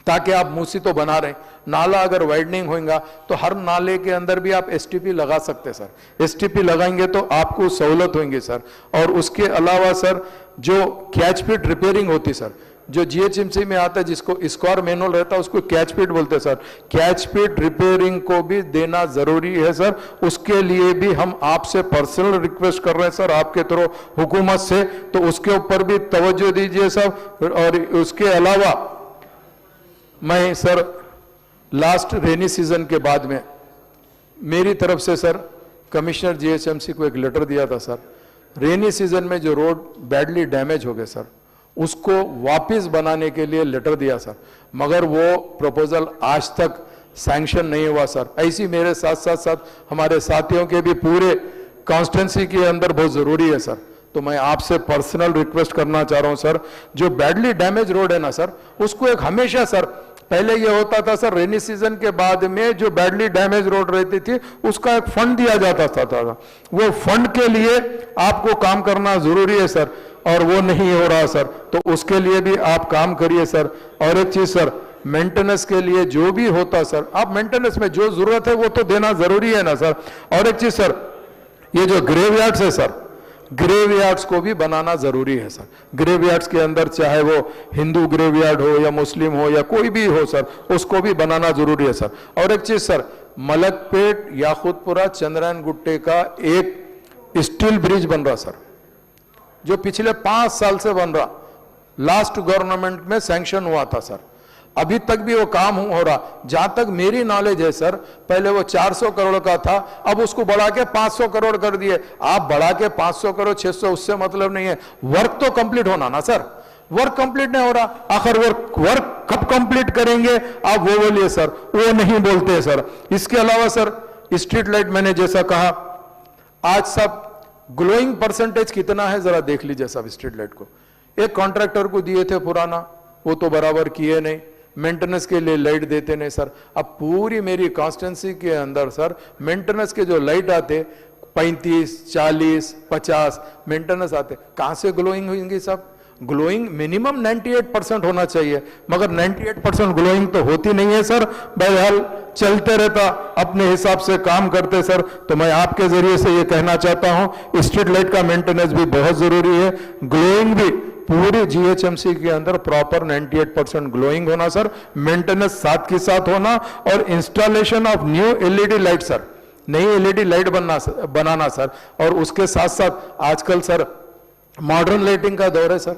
ताकि आप मूसी तो बना रहे, नाला अगर वाइडनिंग होगा तो हर नाले के अंदर भी आप STP लगा सकते सर। STP लगाएंगे तो आपको सहूलत होंगी सर। और उसके अलावा सर जो कैच पिट रिपेयरिंग होती सर, जो जीएचएमसी में आता है जिसको स्क्वायर मैनुअल रहता है उसको कैच पिट बोलते हैं सर, कैच पिट रिपेयरिंग को भी देना जरूरी है सर। उसके लिए भी हम आपसे पर्सनल रिक्वेस्ट कर रहे हैं सर आपके थ्रू हुकूमत से, तो उसके ऊपर भी तवज्जो दीजिए सर। और उसके अलावा मैं सर लास्ट रेनी सीजन के बाद में मेरी तरफ से सर कमिश्नर जीएचएमसी को एक लेटर दिया था सर, रेनी सीजन में जो रोड बैडली डैमेज हो गए सर उसको वापस बनाने के लिए लेटर दिया सर, मगर वो प्रपोजल आज तक सैंक्शन नहीं हुआ सर। ऐसी मेरे साथ साथ साथ हमारे साथियों के भी पूरे कॉन्स्टिट्यूंसी के अंदर बहुत जरूरी है सर। तो मैं आपसे पर्सनल रिक्वेस्ट करना चाह रहा हूं सर, जो बैडली डैमेज रोड है ना सर उसको एक हमेशा सर, पहले ये होता था सर रेनी सीजन के बाद में जो बैडली डैमेज रोड रहती थी उसका एक फंड दिया जाता था, वो फंड के लिए आपको काम करना जरूरी है सर, और वो नहीं हो रहा सर, तो उसके लिए भी आप काम करिए सर। और एक चीज सर, मेंटेनेंस के लिए जो भी होता सर, आप मेंटेनेंस में जो जरूरत है वो तो देना जरूरी है ना सर। और एक चीज सर, ये जो ग्रेवयार्ड्स है सर, ग्रेवयार्ड्स को भी बनाना जरूरी है सर। ग्रेवयार्ड्स के अंदर चाहे वो हिंदू ग्रेवयार्ड हो या मुस्लिम हो या कोई भी हो सर, उसको भी बनाना जरूरी है सर। और एक चीज सर, मलकपेट याकूतपुरा चंद्रायन गुट्टे का एक स्टील ब्रिज बन रहा सर, जो पिछले 5 साल से बन रहा, लास्ट गवर्नमेंट में सैंक्शन हुआ था सर, अभी तक भी वो काम हो रहा। जहां तक मेरी नॉलेज है सर, पहले वो 400 करोड़ का था, अब उसको बढ़ा के 500 करोड़ कर दिए। आप बढ़ा के 500 करोड़ 600 उससे मतलब नहीं है, वर्क तो कंप्लीट होना ना सर, वर्क कंप्लीट नहीं हो रहा। आखिर वर्क कब कंप्लीट करेंगे आप वो बोलिए सर, वो नहीं बोलते सर। इसके अलावा सर स्ट्रीट लाइट, मैंने जैसा कहा आज सब ग्लोइंग परसेंटेज कितना है जरा देख लीजिए सब स्ट्रीट लाइट को। एक कॉन्ट्रैक्टर को दिए थे पुराना, वो तो बराबर किए नहीं, मेंटेनेंस के लिए लाइट देते नहीं सर। अब पूरी मेरी कॉन्स्टिट्यूंसी के अंदर सर मेंटेनेंस के जो लाइट आते 35, 40, 50 मेंटेनेंस आते, कहां से ग्लोइंग होंगी सब? ग्लोइंग मिनिमम 98% होना चाहिए, मगर 98% ग्लोइंग तो होती नहीं है सर। बहरहाल चलते रहता, अपने हिसाब से काम करते सर। तो मैं आपके जरिए से ये कहना चाहता हूं, स्ट्रीट लाइट का मेंटेनेंस भी बहुत जरूरी है, ग्लोइंग भी पूरे जीएचएमसी के अंदर प्रॉपर 98% ग्लोइंग होना सर, मेंटेनेंस साथ के साथ होना, और installation of new LED light sir, नई एलईडी लाइट बनाना सर। और उसके साथ साथ आजकल सर मॉडर्न लाइटिंग का दौर है सर,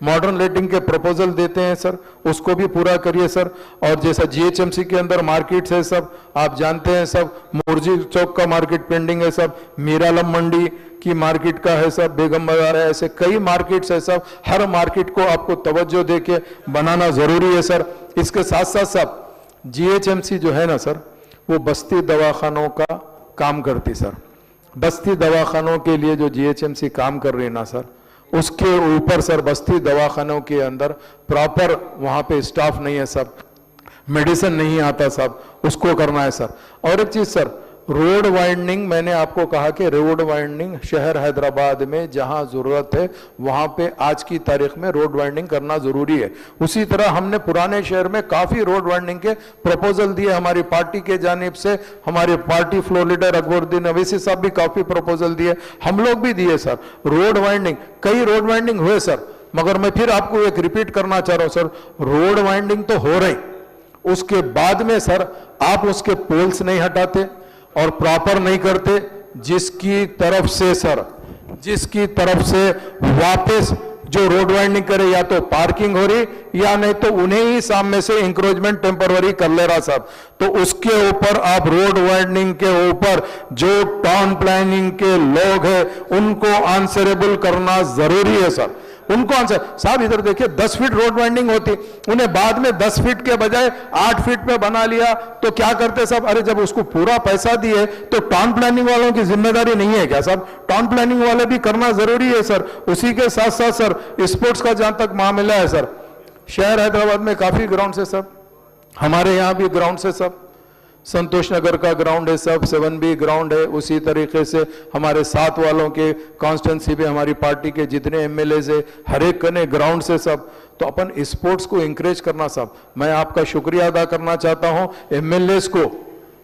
मॉडर्न लाइटिंग के प्रपोजल देते हैं सर, उसको भी पूरा करिए सर। और जैसा जीएचएमसी के अंदर मार्केट्स है सब, आप जानते हैं सब, मुर्जी चौक का मार्केट पेंडिंग है सब, मीरालम मंडी की मार्केट का है सब, बेगम बाजार है, ऐसे कई मार्केट्स है सब। हर मार्केट को आपको तवज्जो देके बनाना जरूरी है सर। इसके साथ साथ सब जीएचएमसी जो है ना सर, वो बस्ती दवाखानों का काम करती सर। बस्ती दवाखानों के लिए जो जीएचएमसी काम कर रही है ना सर, उसके ऊपर सर बस्ती दवाखानों के अंदर प्रॉपर वहां पे स्टाफ नहीं है सब, मेडिसिन नहीं आता सब, उसको करना है सर। और एक चीज सर, रोड वाइंडिंग, मैंने आपको कहा कि रोड वाइंडिंग शहर हैदराबाद में जहां जरूरत है वहां पे आज की तारीख में रोड वाइंडिंग करना जरूरी है। उसी तरह हमने पुराने शहर में काफी रोड वाइंडिंग के प्रपोजल दिए, हमारी पार्टी के जानिब से, हमारे party floor leader Akbaruddin Owaisi साहब भी काफी प्रपोजल दिए, हम लोग भी दिए सर। रोड वाइंडिंग, कई रोड वाइंडिंग हुए सर, मगर मैं फिर आपको एक रिपीट करना चाह रहा हूं सर, रोड वाइंडिंग तो हो रही, उसके बाद में सर आप उसके पोल्स नहीं हटाते और प्रॉपर नहीं करते, जिसकी तरफ से सर, जिसकी तरफ से वापस जो रोड वाइंडिंग करे, या तो पार्किंग हो रही या नहीं तो उन्हें ही सामने से इंक्रोचमेंट टेम्पररी कर ले रहा साहब, तो उसके ऊपर आप रोड वाइंडिंग के ऊपर जो टाउन प्लानिंग के लोग हैं उनको आंसरेबल करना जरूरी है सर, उनको आंसर। साहब इधर देखिए 10 फीट रोड वाइंडिंग होती, उन्हें बाद में 10 फीट के बजाय 8 फीट में बना लिया, तो क्या करते साहब? अरे जब उसको पूरा पैसा दिए तो टाउन प्लानिंग वालों की जिम्मेदारी नहीं है क्या साहब? टाउन प्लानिंग वाले भी करना जरूरी है सर। उसी के साथ साथ सर स्पोर्ट्स का जहां तक मामला है सर, शहर हैदराबाद में काफी ग्राउंड है सब, हमारे यहाँ भी ग्राउंड है सब, संतोष नगर का ग्राउंड है सब, 7B ग्राउंड है, उसी तरीके से हमारे साथ वालों के कॉन्स्टिट्यूंसी पे हमारी पार्टी के जितने एमएलएज है हर एक कने ग्राउंड से सब, तो अपन स्पोर्ट्स को इंकरेज करना साहब। मैं आपका शुक्रिया अदा करना चाहता हूं एमएलएज को,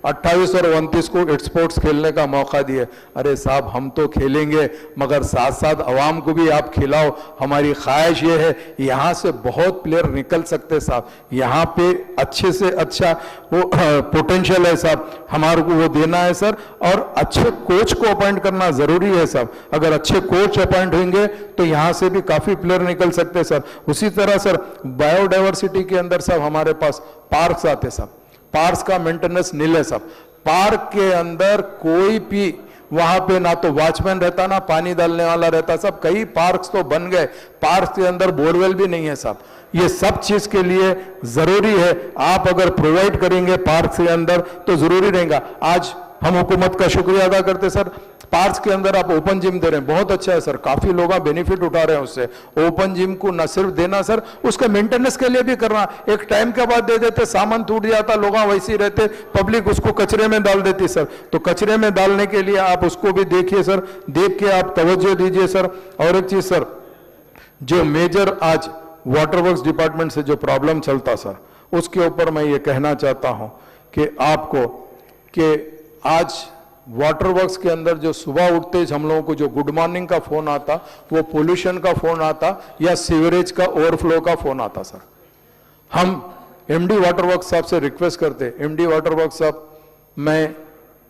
28 और 29 को स्पोर्ट्स खेलने का मौका दिए। अरे साहब हम तो खेलेंगे मगर साथ साथ अवाम को भी आप खिलाओ, हमारी ख्वाहिश ये है। यहाँ से बहुत प्लेयर निकल सकते साहब, यहाँ पे अच्छे से अच्छा वो पोटेंशियल है साहब, हमारे को वो देना है सर। और अच्छे कोच को अपॉइंट करना जरूरी है साहब, अगर अच्छे कोच अपॉइंट होंगे तो यहाँ से भी काफी प्लेयर निकल सकते सर। उसी तरह सर बायोडाइवर्सिटी के अंदर साहब हमारे पास पार्क्स आते साहब, पार्क्स का मेंटेनेंस नील है साहब। पार्क के अंदर कोई भी वहां पे ना तो वॉचमैन रहता ना पानी डालने वाला रहता साहब। कई पार्क्स तो बन गए, पार्क के अंदर बोरवेल भी नहीं है साहब। ये सब चीज के लिए जरूरी है, आप अगर प्रोवाइड करेंगे पार्क के अंदर तो जरूरी रहेगा। आज हम हुकूमत का शुक्रिया अदा करते सर, पार्क्स के अंदर आप ओपन जिम दे रहे हैं, बहुत अच्छा है सर, काफी लोग बेनिफिट उठा रहे हैं उससे। ओपन जिम को न सिर्फ देना सर, उसका मेंटेनेंस के लिए भी करना। एक टाइम के बाद दे देते, सामान टूट जाता, लोग वैसे ही रहते, पब्लिक उसको कचरे में डाल देती सर। तो कचरे में डालने के लिए आप उसको भी देखिए सर, देख के आप तवज्जो दीजिए सर। और एक चीज सर, जो मेजर आज वाटर वर्क्स डिपार्टमेंट से जो प्रॉब्लम चलता सर, उसके ऊपर मैं ये कहना चाहता हूं कि आपको कि आज वाटर वर्क्स के अंदर जो सुबह उठते ही हम लोगों को जो गुड मॉर्निंग का फोन आता, वो पोल्यूशन का फोन आता या सीवरेज का ओवरफ्लो का फोन आता सर। हम एमडी वाटर वर्क्स साहब से रिक्वेस्ट करते, एमडी वाटर वर्क्स साहब, मैं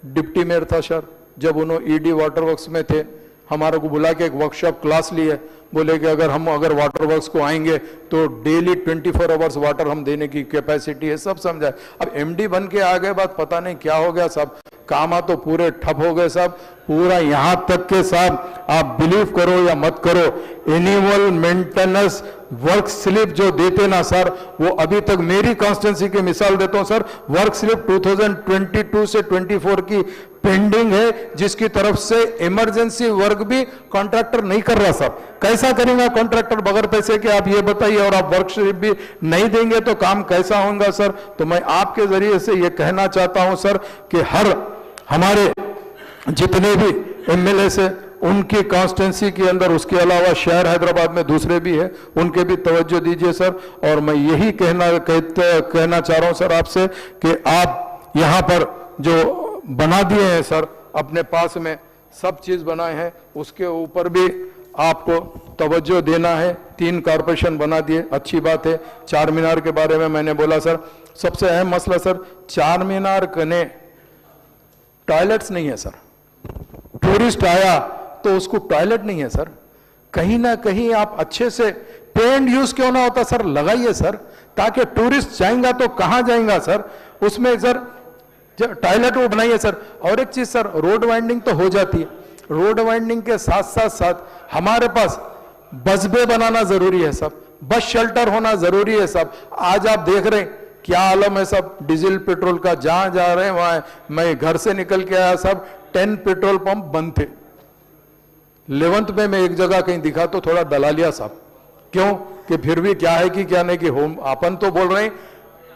डिप्टी मेयर था सर जब उन्होंने ईडी वाटर वर्क्स में थे, हमारे को बुला के एक वर्कशॉप क्लास ली है, बोले कि अगर वाटर वर्क्स को आएंगे तो डेली 24 आवर्स वाटर हम देने की कैपेसिटी है, सब समझाए। अब एमडी बन के आ गए, बात पता नहीं क्या हो गया साहब, काम तो पूरे ठप हो गए साहब, पूरा यहां तक के साहब आप बिलीव करो या मत करो, एनुअल मेंटेनेंस वर्क स्लिप जो देते ना सर, वो अभी तक मेरी कॉन्स्टिट्यूंसी की मिसाल देता हूं सर, वर्क स्लिप 2022 से 24 की पेंडिंग है, जिसकी तरफ से इमरजेंसी वर्क भी कॉन्ट्रैक्टर नहीं कर रहा साहब। कैसा करेगा कॉन्ट्रैक्टर बगैर पैसे के, आप ये बताइए, और आप वर्क स्लिप भी नहीं देंगे तो काम कैसा होगा सर। तो मैं आपके जरिए से ये कहना चाहता हूं सर कि हर हमारे जितने भी एमएलए से उनकी कॉन्स्टिट्यूंसी के अंदर, उसके अलावा शहर हैदराबाद में दूसरे भी है, उनके भी तवज्जो दीजिए सर। और मैं यही कहना चाह रहा हूं सर आपसे कि आप यहां पर जो बना दिए हैं सर, अपने पास में सब चीज बनाए हैं, उसके ऊपर भी आपको तवज्जो देना है। 3 कॉर्पोरेशन बना दिए, अच्छी बात है। चार मीनार के बारे में मैंने बोला सर, सबसे अहम मसला सर, चार मीनार कने टॉयलेट्स नहीं है सर। टूरिस्ट आया तो उसको टॉयलेट नहीं है सर, कहीं ना कहीं आप अच्छे से पेंट यूज क्यों ना होता सर, लगाइए सर, ताकि टूरिस्ट जाएगा तो कहां जाएगा सर, उसमें सर टॉयलेट वो बनाइए सर। और एक चीज सर, रोड वाइंडिंग तो हो जाती है, रोड वाइंडिंग के साथ साथ साथ हमारे पास बस बे बनाना जरूरी है सब, बस शेल्टर होना जरूरी है सब। आज आप देख रहे हैं क्या आलम है सब, डीजल पेट्रोल का, जहां जा रहे हैं वहां, मैं घर से निकल के आया सब 10 पेट्रोल पंप बंद थे। 11th में मैं एक जगह कहीं दिखा तो थोड़ा डला लिया साहब, क्यों कि फिर भी क्या है कि क्या नहीं कि होम, अपन तो बोल रहे हैं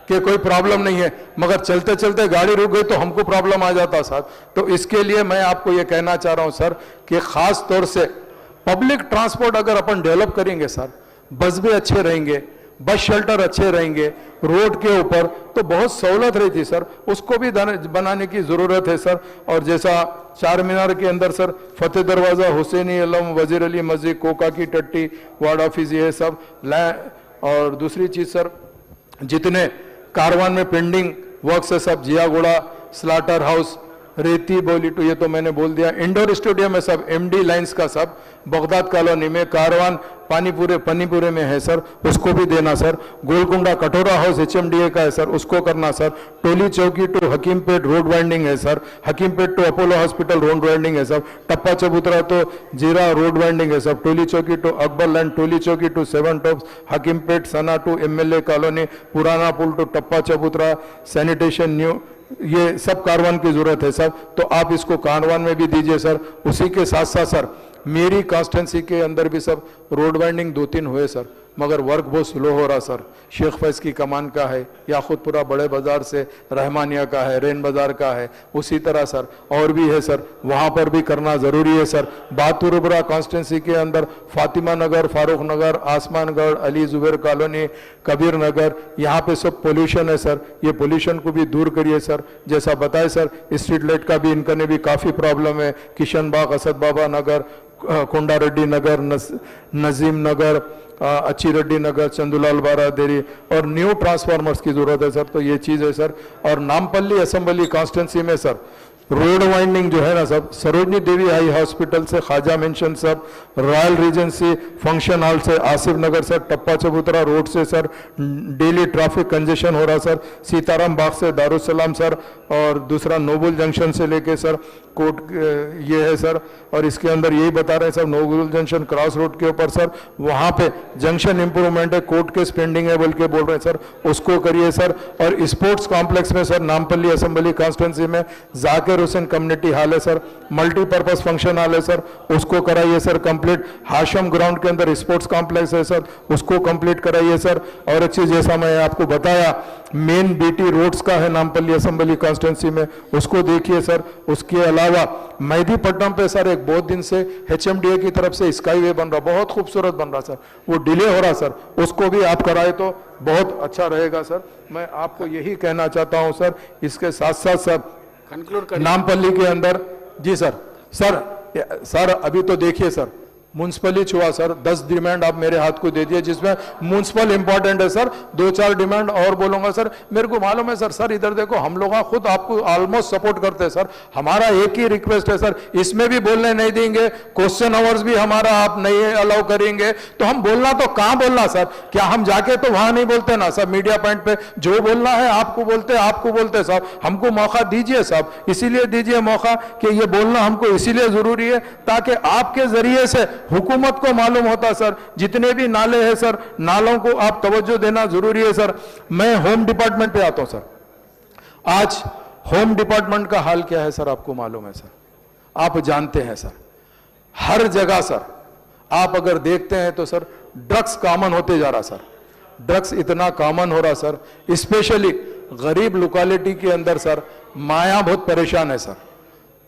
कि कोई प्रॉब्लम नहीं है, मगर चलते चलते गाड़ी रुक गई तो हमको प्रॉब्लम आ जाता साहब। तो इसके लिए मैं आपको यह कहना चाह रहा हूं सर कि खास तौर से पब्लिक ट्रांसपोर्ट अगर अपन डेवलप करेंगे सर, बस भी अच्छे रहेंगे, बस शेल्टर अच्छे रहेंगे रोड के ऊपर, तो बहुत सहूलत रहती सर, उसको भी बनाने की जरूरत है सर। और जैसा चार मीनार के अंदर सर फतेह दरवाजा, हुसैनी अलम, वजीर अली मस्जिद, कोका की टट्टी, वार्ड ऑफिस, ये सब और दूसरी चीज सर, जितने कारवान में पेंडिंग वर्क है सब, जियागुड़ा, स्लाटर हाउस, रेती बोली तो ये तो मैंने बोल दिया, इंडोर स्टेडियम है सब, एमडी लाइंस का सब, बगदाद कॉलोनी में, कारवान पनीपुरे में है सर, उसको भी देना सर। गोलकुंडा कटोरा हाउस एचएमडीए का है सर, उसको करना sir. Toli Chowki to Hakimpet road winding है sir, Hakimpet to Apollo hospital road winding है सब, टप्पा चबूतरा तो जीरा रोड वाइंडिंग है सब, टोली Chowki to Akbar land, Toli Chowki to 7 tops, Hakimpet सना to MLA colony, Purana Pul to टप्पा चबूतरा, सैनिटेशन न्यू, ये सब कारवान की जरूरत है सर। तो आप इसको कारवान में भी दीजिए सर। उसी के साथ साथ सर मेरी कॉन्स्टिट्यूंसी के अंदर भी सब रोड वाइंडिंग 2-3 हुए सर, मगर वर्क बहुत स्लो हो रहा सर। शेख फैज की कमान का है, याकुतपुरा बड़े बाजार से रहमानिया का है, रेन बाजार का है, उसी तरह सर और भी है सर, वहाँ पर भी करना ज़रूरी है सर। बहादुरपुरा कॉन्स्टिट्यूंसी के अंदर फातिमा नगर, फारूक नगर, आसमानगढ़, अली जुबैर कॉलोनी, कबीर नगर, यहाँ पे सब पोल्यूशन है सर। ये पोल्यूशन को भी दूर करिए सर। जैसा बताए सर, स्ट्रीट लाइट का भी इनका ने भी काफ़ी प्रॉब्लम है। किशन बाग, असद बाबा नगर, कोंडा रेड्डी नगर, नजीम नगर, अच्छी रेड्डी नगर, चंदूलाल बारादेरी और न्यू ट्रांसफार्मर्स की जरूरत है सर। तो ये चीज़ है सर। और नामपल्ली असेंबली कॉन्स्टिट्यूंसी में सर रोड वाइंडिंग जो है ना सब, सरोजनी देवी हाई हॉस्पिटल से ख्वाजा मेंशन सब, रॉयल रीजेंसी फंक्शन हॉल से आसिफ नगर सर, टप्पा चबूतरा रोड से सर डेली ट्रैफिक कंजेशन हो रहा सर। सीताराम बाग से दारुसलाम सर, और दूसरा नोबल जंक्शन से लेके सर कोर्ट ये है सर। और इसके अंदर यही बता रहे हैं sir, Noble junction cross road के ऊपर सर वहाँ पे जंक्शन इंप्रूवमेंट है, कोर्ट केस पेंडिंग है बोल के बोल रहे हैं सर, उसको करिए सर। और स्पोर्ट्स कॉम्प्लेक्स में सर नामपल्ली असेंबली कॉन्स्टिट्यूंसी में जाकिर हुसैन कम्युनिटी हॉल है सर, मल्टीपर्पज फंक्शन हॉल है सर, उसको कराइए सर कंप्लीट। हाशम ग्राउंड के अंदर स्पोर्ट्स कॉम्प्लेक्स है सर, उसको कंप्लीट कराइए सर। और एक चीज जैसा मैं आपको बताया, मेन बीटी रोड्स का है नामपल्ली असेंबली कॉन्स्टिट्यूंसी में, उसको देखिए सर। उसके अलावा मेहदीपट्टनम पे सर एक बहुत दिन से HMDA की तरफ से स्काईवे बन रहा, बहुत खूबसूरत बन रहा सर, वो डिले हो रहा सर, उसको भी आप कराए तो बहुत अच्छा रहेगा सर। मैं आपको यही कहना चाहता हूं सर। इसके साथ साथ सर नामपल्ली के अंदर जी सर अभी तो देखिए सर म्यूनसिपली हुआ सर, 10 डिमांड आप मेरे हाथ को दे दिए, जिसमें म्यूनसिपल इंपॉर्टेंट है सर। 2-4 डिमांड और बोलूंगा सर। मेरे को मालूम है सर इधर देखो, हम लोग खुद आपको ऑलमोस्ट सपोर्ट करते हैं सर। हमारा एक ही रिक्वेस्ट है सर, इसमें भी बोलने नहीं देंगे, क्वेश्चन आवर्स भी हमारा आप नहीं अलाउ करेंगे, तो हम बोलना तो कहां बोलना सर? क्या हम जाके तो वहां नहीं बोलते ना सर? मीडिया पॉइंट पे जो बोलना है आपको बोलते साहब, हमको मौका दीजिए साहब। इसीलिए दीजिए मौका कि ये बोलना हमको इसीलिए जरूरी है ताकि आपके जरिए से हुकूमत को मालूम होता सर, जितने भी नाले हैं सर, नालों को आप तवज्जो देना जरूरी है सर। मैं होम डिपार्टमेंट पे आता हूं सर। आज होम डिपार्टमेंट का हाल क्या है सर आपको मालूम है सर, आप जानते हैं सर। हर जगह सर आप अगर देखते हैं तो सर ड्रग्स कॉमन होते जा रहा सर, ड्रग्स इतना कॉमन हो रहा सर। स्पेशली गरीब लोकेलिटी के अंदर सर माया बहुत परेशान है सर,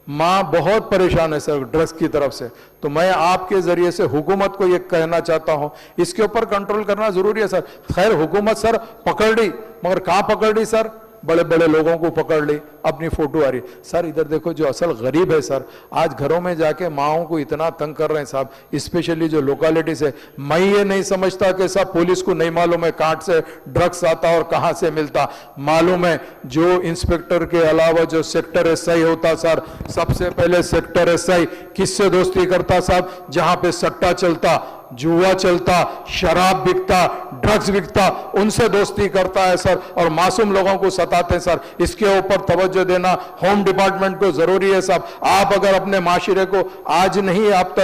माँ बहुत परेशान है सर ड्रग्स की तरफ से। तो मैं आपके जरिए से हुकूमत को ये कहना चाहता हूं, इसके ऊपर कंट्रोल करना जरूरी है सर। खैर हुकूमत सर पकड़ ली, मगर कहां पकड़ ली सर? बड़े बड़े लोगों को पकड़ ली, अपनी फोटो आ रही सर। इधर देखो जो असल गरीब है सर, आज घरों में जाके माओं को इतना तंग कर रहे हैं साहब, स्पेशली जो लोकेलिटी से। मैं ये नहीं समझता कि साहब पुलिस को नहीं मालूम है कहां से ड्रग्स आता और कहां से मिलता, मालूम है। जो इंस्पेक्टर के अलावा जो सेक्टर SI होता सर, सबसे पहले सेक्टर SI किससे दोस्ती करता साहब? जहां पे सट्टा चलता, जुआ चलता, शराब बिकता, ड्रग्स बिकता, उनसे दोस्ती करता है सर, और मासूम लोगों को सताते हैं सर। इसके ऊपर तवज्जो देना होम डिपार्टमेंट को जरूरी है साहब। आप अगर अपने माशरे को आज नहीं आप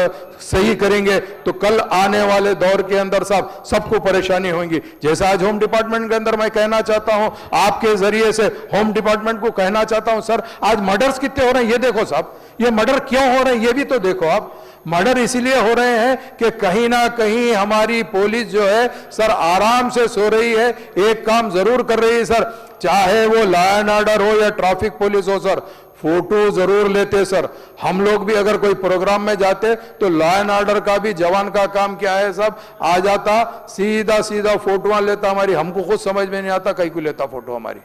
सही करेंगे तो कल आने वाले दौर के अंदर साहब सबको परेशानी होगी। जैसा आज होम डिपार्टमेंट के अंदर मैं कहना चाहता हूं, आपके जरिए से होम डिपार्टमेंट को कहना चाहता हूं सर, आज मर्डर्स कितने हो रहे हैं ये देखो साहब। ये मर्डर क्यों हो रहे हैं ये भी तो देखो आप। मर्डर इसीलिए हो रहे हैं कि कहीं ना कहीं हमारी पुलिस जो है सर आराम से सो रही है, एक काम जरूर कर रही है सर, चाहे वो लॉ एंड ऑर्डर हो या ट्रैफिक पुलिस हो सर, फोटो जरूर लेते सर। हम लोग भी अगर कोई प्रोग्राम में जाते तो लॉ एंड ऑर्डर का भी जवान का काम क्या है साहब, आ जाता सीधा फोटो लेता हमारी। हमको खुद समझ में नहीं आता कहीं को लेता फोटो हमारी,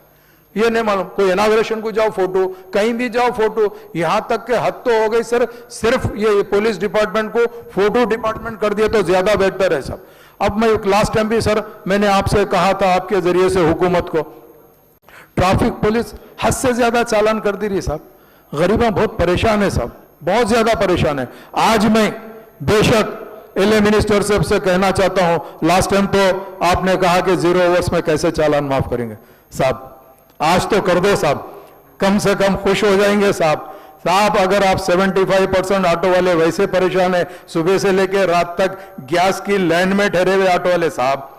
ये नहीं मालूम। कोई इनॉग्रेशन को जाओ फोटो, कहीं भी जाओ फोटो, यहां तक के हद तो हो गई सर, सिर्फ ये पुलिस डिपार्टमेंट को फोटो डिपार्टमेंट कर दिया तो ज्यादा बेहतर है सब। अब मैं लास्ट टाइम भी सर मैंने आपसे कहा था आपके जरिए से हुकूमत को, ट्रैफिक पुलिस हद से ज्यादा चालान कर दी रही साहब। गरीबा बहुत परेशान है साहब, बहुत ज्यादा परेशान है। आज मैं बेशक LA मिनिस्टर साहब से कहना चाहता हूं, लास्ट टाइम तो आपने कहा कि 0 आवर्स में कैसे चालान माफ करेंगे साहब, आज तो कर दो साहब, कम से कम खुश हो जाएंगे साहब। अगर आप 75% ऑटो वाले वैसे परेशान है, सुबह से लेकर रात तक गैस की लाइन में ठहरे हुए ऑटो वाले साहब,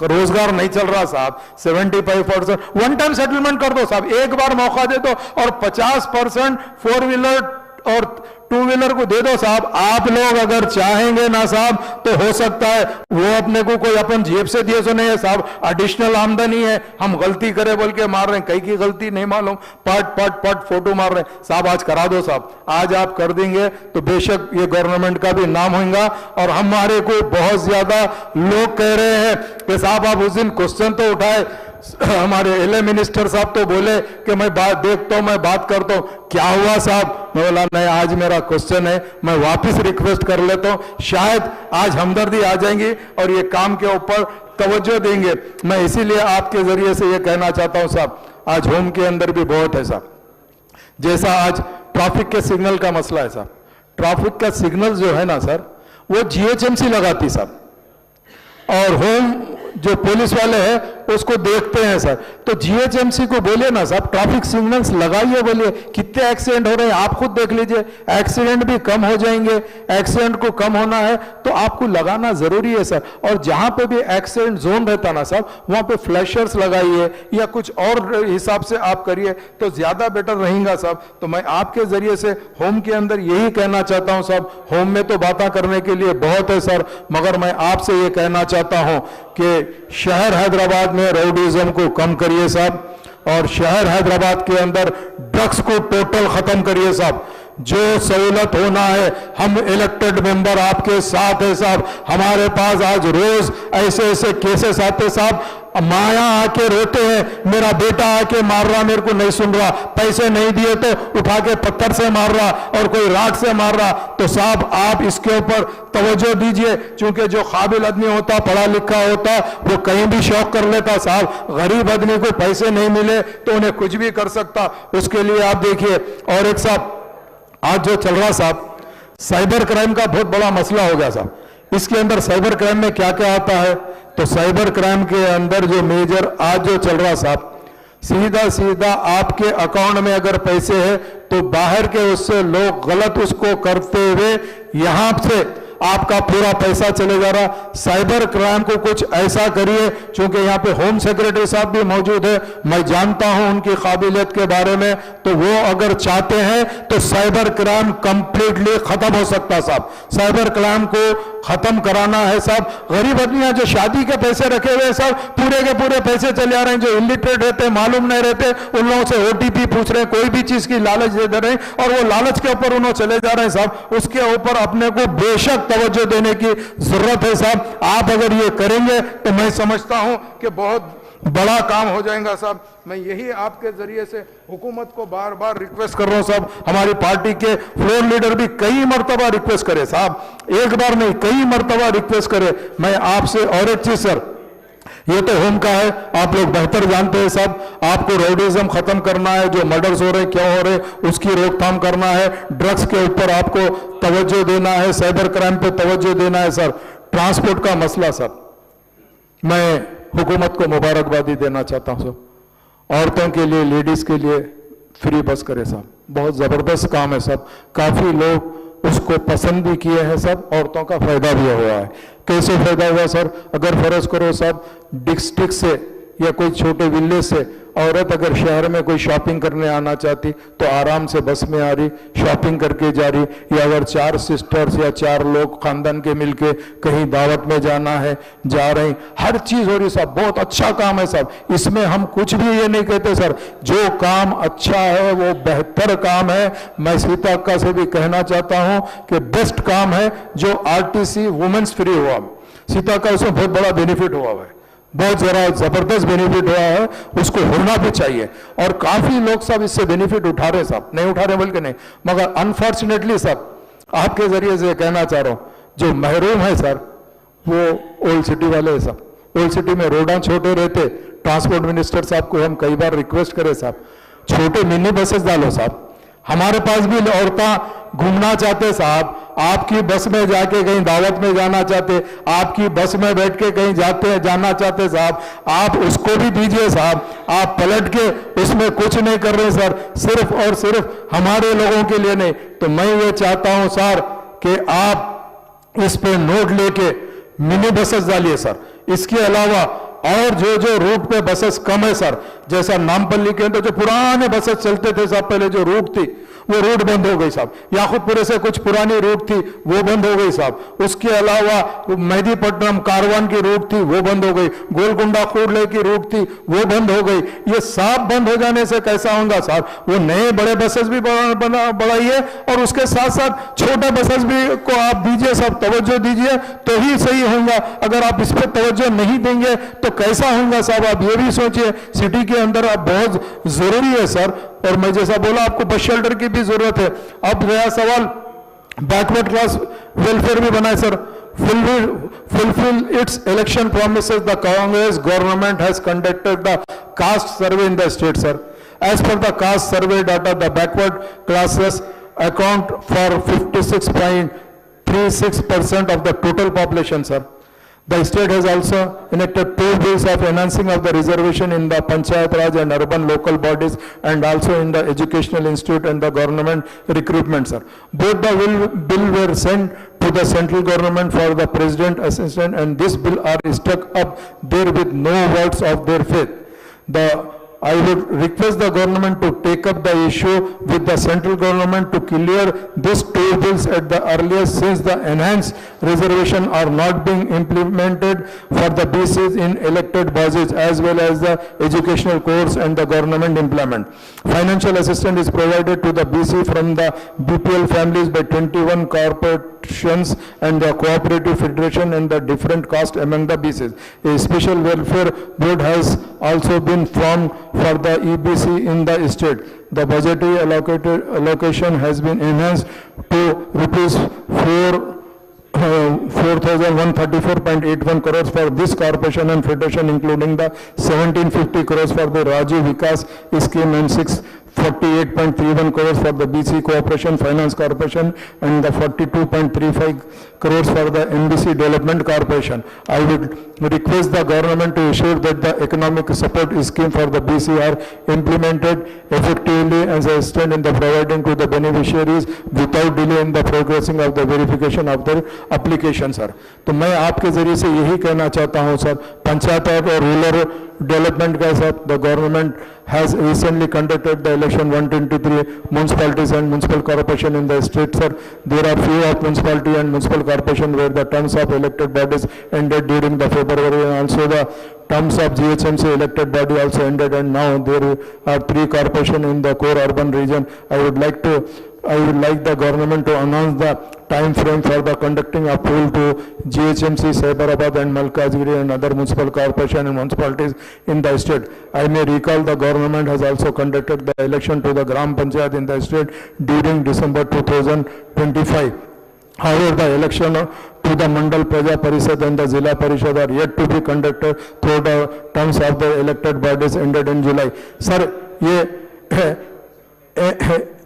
रोजगार नहीं चल रहा साहब। 75% वन टाइम सेटलमेंट कर दो साहब, एक बार मौका दे दो, और 50% 4 व्हीलर और टू व्हीलर को दे दो साहब। आप लोग अगर चाहेंगे ना साहब तो हो सकता है वो अपने को कोई अपन जेब से दिए सो नहीं है साहब, एडिशनल आमदनी है, हम गलती करे बोल के मार रहे हैं, कहीं की गलती नहीं मालूम, पट पट पट फोटो मार रहे हैं साहब। आज करा दो साहब, आज आप कर देंगे तो बेशक ये गवर्नमेंट का भी नाम होगा। और हमारे को बहुत ज्यादा लोग कह रहे हैं कि साहब आप उस दिन क्वेश्चन तो उठाए, हमारे एलए मिनिस्टर साहब तो बोले कि मैं बात देखता हूं, मैं बात करता हूं, क्या हुआ साहब? मैं बोला नहीं, आज मेरा क्वेश्चन है, मैं वापस रिक्वेस्ट कर लेता हूं, शायद आज हमदर्दी आ जाएंगी और ये काम के ऊपर तवज्जो देंगे। मैं इसीलिए आपके जरिए से ये कहना चाहता हूं साहब, आज होम के अंदर भी बहुत है साहब। जैसा आज ट्रैफिक के सिग्नल का मसला है साहब, ट्रैफिक का सिग्नल जो है ना सर वो जीएचएमसी लगाती साहब, और होम जो पुलिस वाले हैं उसको देखते हैं सर। तो जीएचएमसी को बोलिए ना साहब ट्रैफिक सिग्नल्स लगाइए, बोलिए कितने एक्सीडेंट हो रहे हैं आप खुद देख लीजिए, एक्सीडेंट भी कम हो जाएंगे। एक्सीडेंट को कम होना है तो आपको लगाना जरूरी है सर। और जहां पे भी एक्सीडेंट जोन रहता ना साहब वहां पे फ्लैशर्स लगाइए या कुछ और हिसाब से आप करिए तो ज्यादा बेटर रहेगा साहब। तो मैं आपके जरिए से होम के अंदर यही कहना चाहता हूं साहब, होम में तो बातें करने के लिए बहुत है सर, मगर मैं आपसे ये कहना चाहता हूं कि शहर हैदराबाद में राउडीज़म को कम करिए साहब, और शहर हैदराबाद के अंदर ड्रग्स को टोटल खत्म करिए साहब। जो सहूलत होना है, हम इलेक्टेड मेंबर आपके साथ है साहब। हमारे पास आज रोज ऐसे ऐसे केसेस आते साहब, माया आके रोते हैं, मेरा बेटा आके मार रहा, मेरे को नहीं सुन रहा, पैसे नहीं दिए तो उठा के पत्थर से मार रहा और कोई राड से मार रहा। तो साहब आप इसके ऊपर तवज्जो दीजिए, क्योंकि जो काबिल आदमी होता, पढ़ा लिखा होता, वो कहीं भी शौक कर लेता साहब। गरीब आदमी को पैसे नहीं मिले तो उन्हें कुछ भी कर सकता, उसके लिए आप देखिए। और एक साहब आज जो चल रहा साहब साइबर क्राइम का बहुत बड़ा मसला हो गया साहब। इसके अंदर साइबर क्राइम में क्या क्या आता है, तो साइबर क्राइम के अंदर जो मेजर आज जो चल रहा साहब, सीधा सीधा आपके अकाउंट में अगर पैसे है तो बाहर के उससे लोग गलत उसको करते हुए यहां से आपका पूरा पैसा चले जा रहा। साइबर क्राइम को कुछ ऐसा करिए, क्योंकि यहाँ पे होम सेक्रेटरी साहब भी मौजूद है, मैं जानता हूं उनकी काबिलियत के बारे में, तो वो अगर चाहते हैं तो साइबर क्राइम कंप्लीटली खत्म हो सकता साहब। साइबर क्राइम को खत्म कराना है साहब। गरीब आदमी जो शादी के पैसे रखे हुए साहब, पूरे के पूरे पैसे चले आ रहे हैं, जो इलिटरेट रहते हैं, मालूम नहीं रहते, उन लोगों से ओटीपी पूछ रहे हैं, कोई भी चीज की लालच दे रहे हैं और वो लालच के ऊपर उन्होंने चले जा रहे हैं साहब। उसके ऊपर अपने को बेशक तवज्जो देने की जरूरत है साहब। आप अगर ये करेंगे तो मैं समझता हूं कि बहुत बड़ा काम हो जाएगा साहब। मैं यही आपके जरिए से हुकूमत को बार बार रिक्वेस्ट कर रहा हूं साहब। हमारी पार्टी के फ्लोर लीडर भी कई मर्तबा रिक्वेस्ट करे साहब, एक बार नहीं कई मर्तबा रिक्वेस्ट करे। मैं आपसे और एक चीज सर, ये तो होम का है, आप लोग बेहतर जानते हैं साहब। आपको राउडीज़म खत्म करना है, जो मर्डर्स हो रहे क्या हो रहे उसकी रोकथाम करना है, ड्रग्स के ऊपर आपको तवज्जो देना है, साइबर क्राइम पे तवज्जो देना है सर। ट्रांसपोर्ट का मसला सर, मैं हुकूमत को मुबारकबादी देना चाहता हूं साहब। औरतों के लिए, लेडीज के लिए फ्री बस करे साहब, बहुत जबरदस्त काम है साहब। काफी लोग उसको पसंद भी किए हैं सब, औरतों का फायदा भी हुआ है। कैसे फायदा हुआ सर, अगर फर्ज करो साहब डिस्ट्रिक्ट से या कोई छोटे विलेज से औरत अगर शहर में कोई शॉपिंग करने आना चाहती तो आराम से बस में आ रही, शॉपिंग करके जा रही, या अगर 4 सिस्टर्स या 4 लोग खानदान के मिलके कहीं दावत में जाना है जा रही, हर चीज हो रही साहब। बहुत अच्छा काम है साहब, इसमें हम कुछ भी ये नहीं कहते सर, जो काम अच्छा है वो बेहतर काम है। मैं सीता अक्का से भी कहना चाहता हूं कि बेस्ट काम है जो आरटीसी वुमेन्स फ्री हुआ, सीता का उसमें बहुत बड़ा बेनिफिट हुआ है, बहुत जरा जबरदस्त बेनिफिट हुआ है, उसको होना भी चाहिए। और काफी लोग सब इससे बेनिफिट उठा रहे साहब, नहीं उठा रहे बल्कि नहीं, मगर अनफॉर्चुनेटली साहब आपके जरिए से कहना चाह रहा हूं, जो महरूम है सर वो ओल्ड सिटी वाले हैं साहब। ओल्ड सिटी में रोडा छोटे रहते, ट्रांसपोर्ट मिनिस्टर साहब को हम कई बार रिक्वेस्ट करे साहब, छोटे मिनी बसेस डालो साहब। हमारे पास भी औरतें घूमना चाहते साहब, आपकी बस में जाके कहीं दावत में जाना चाहते, आपकी बस में बैठ के कहीं जाना चाहते साहब, आप उसको भी दीजिए साहब। आप पलट के उसमें कुछ नहीं कर रहे सर, सिर्फ और सिर्फ हमारे लोगों के लिए नहीं। तो मैं ये चाहता हूं सर कि आप इस पे नोट लेके मिनी बसेस डालिए सर। इसके अलावा और जो रूट पे बसेस कम है सर, जैसा नामपल्ली के अंदर जो पुराने बसेस चलते थे साहब, पहले जो रूट थी वो रोड बंद हो गई साहब। याकूतपुरे से कुछ पुरानी रोड थी वो बंद हो गई साहब। उसके अलावा मेहदीपट्टनम कारवान की रोड थी वो बंद हो गई, गोलकुंडा खोड़ले की रोड थी वो बंद हो गई। ये सब बंद हो जाने से कैसा होगा साहब? वो नए बड़े बसेस भी बढ़ाइए और उसके साथ साथ छोटे बसेस भी को आप दीजिए, सब तवज्जो दीजिए तो ही सही होगा। अगर आप इस पर तवज्जो नहीं देंगे तो कैसा होगा साहब? आप ये भी सोचिए, सिटी के अंदर आप बहुत जरूरी है सर। और मैं जैसा बोला आपको बस शेल्टर की भी जरूरत है। अब रहा सवाल बैकवर्ड क्लास वेलफेयर भी बनाए sir. fulfill its election promises, the Congress government has conducted the caste survey in the state, sir. As per the caste survey data, the backward classes account for 56.36% of the total population, sir. The state has also enacted 2 bills of enhancing of the reservation in the Panchayat Raj and urban local bodies and also in the educational institute and the government recruitment, sir. Both the bill were sent to the central government for the president assistant, and this bill are stuck up there with no words of their faith. I would request the government to take up the issue with the central government to clear these 2 bills at the earliest, since the enhanced reservation are not being implemented for the BCs in elected bodies as well as the educational course and the government implement. Financial assistance is provided to the BC from the BPL families by 21 corporations and the cooperative federation and the different caste among the BCs. A special welfare board has also been formed for the EBC in the state. The budgetary allocation has been enhanced to rupees 4,134.81 crores for this corporation and federation, including the 1,750 crores for the Rajiv Vikas scheme and 648.31 crores for the BC Cooperation Finance Corporation and the 42.35 crores for the MBC Development Corporation. I would request the government to ensure that the economic support scheme for the BC are implemented effectively and sustained in the providing to the beneficiaries without delay in the progressing of the verification of their application, sir. तो मैं आपके जरिए से यही कहना चाहता हूँ sir, panchayat और रूरल डेवलपमेंट का sir, the government has recently conducted the election 123 municipalities and municipal corporation in the state, sir. There are few of municipality and municipal corporation where the terms of elected bodies ended during the February, and also the terms of GHMC elected body also ended, and now there are 3 corporation in the core urban region. I would like the government to announce the time frame for the conducting a poll to GHMC, Sabarabad and Malkajgiri and other municipal corporation and municipalities in the state. I may recall the government has also conducted the election to the Gram Panchayat in the state during December 2025. However, the election to the Mandal Praja Parishad and the Zilla Parishad are yet to be conducted through the terms of the elected bodies ended in July. Sir, ये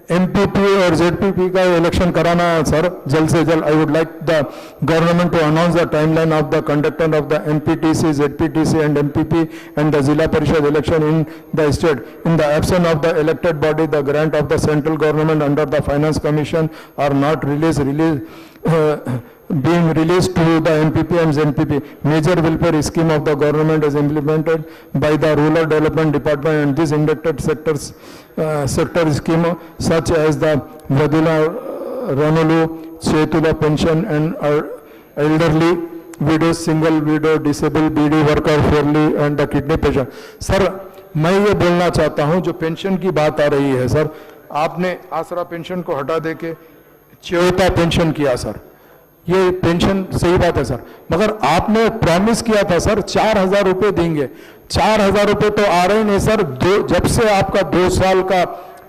MPP और ZPP का election कराना है sir जल्द से जल्द. I would like the government to announce the timeline of the conduct of the MPTC, ZPTC and MPP and the Zilla Parishad election in the state. In the absence of the elected body, the grant of the central government under the Finance Commission are not being released to the MPP and ZPP. Major welfare scheme of the government is implemented by the Rural Development Department, and these inducted sector scheme such as the Vadula, Ranulu, Chetula pension and elderly widows, single widow, disabled BD worker, fairly and the kidney patient. Sir, मैं ये बोलना चाहता हूँ जो pension की बात आ रही है सर, आपने आसरा पेंशन को हटा देके चेयता पेंशन किया सर. ये पेंशन सही बात है सर, मगर आपने प्रॉमिस किया था सर 4,000 रुपये देंगे. 4,000 रुपये तो आ रहे नहीं सर. जब से आपका 2 साल का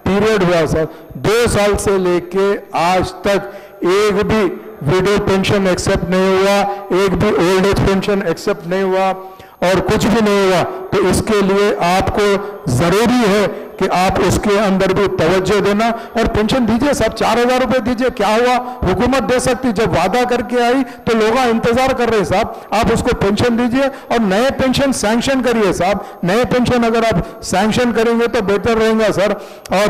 पीरियड हुआ सर, 2 साल से लेके आज तक एक भी विडो पेंशन एक्सेप्ट नहीं हुआ, एक भी ओल्ड एज पेंशन एक्सेप्ट नहीं हुआ और कुछ भी नहीं हुआ. तो इसके लिए आपको जरूरी है कि आप उसके अंदर भी तवज्जो देना और पेंशन दीजिए साहब. 4,000 रुपए दीजिए. क्या हुआ, हुकूमत दे सकती, जब वादा करके आई तो लोग इंतजार कर रहे हैं साहब. आप उसको पेंशन दीजिए और नए पेंशन सैंक्शन करिए साहब. नए पेंशन अगर आप सैंक्शन करेंगे तो बेहतर रहेगा सर. और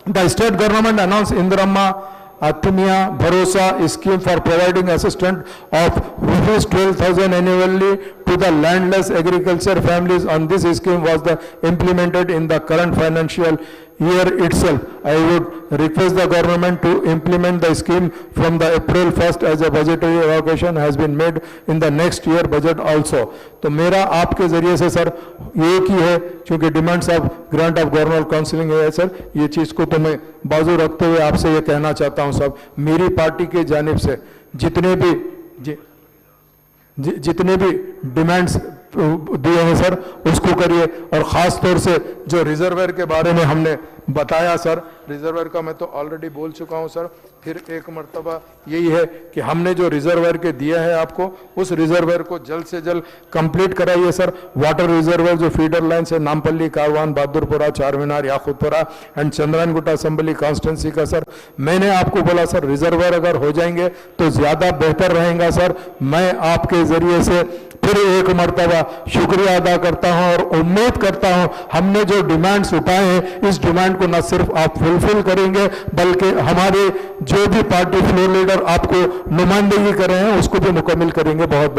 the state government announce Indiramma Atmiya Bharosa scheme for providing assistance of rupees 12,000 annually to the landless agriculture families. On this scheme was implemented in the current financial year itself. I would request the government to implement the scheme from the April 1st as a budgetary allocation has been made in the next year budget also. तो मेरा आपके जरिए से sir एक ही है, क्योंकि demands of grant of governor counselling है sir, ये चीज को तो मैं बाजू रखते हुए आपसे ये कहना चाहता हूं साहब, मेरी पार्टी के जानिब से जितने भी डिमांड्स दिए हैं सर उसको करिए, और खास तौर से जो रिजर्वेयर के बारे में हमने बताया सर, रिजर्वेयर का मैं तो ऑलरेडी बोल चुका हूं सर, फिर एक मर्तबा यही है कि हमने जो रिजर्वेयर के दिया है आपको, उस रिजर्वेयर को जल्द से जल्द कंप्लीट कराइए सर। वाटर रिजर्वेयर जो फीडर लाइन से Nampally, Karwan, Bahadurpura, Charminar, Yakutpura and Chandrayangutta assembly constituency का सर, मैंने आपको बोला सर रिजर्वेयर अगर हो जाएंगे तो ज्यादा बेहतर रहेगा सर। मैं आपके जरिए से फिर एक मर्तबा शुक्रिया अदा करता हूं और उम्मीद करता हूं हमने जो डिमांड्स उठाए हैं इस डिमांड को न सिर्फ आप फुलफिल करेंगे बल्कि हमारे जो भी पार्टी फ्लोर लीडर आपको नुमाइंदगी कर रहे हैं उसको भी मुकम्मल करेंगे। बहुत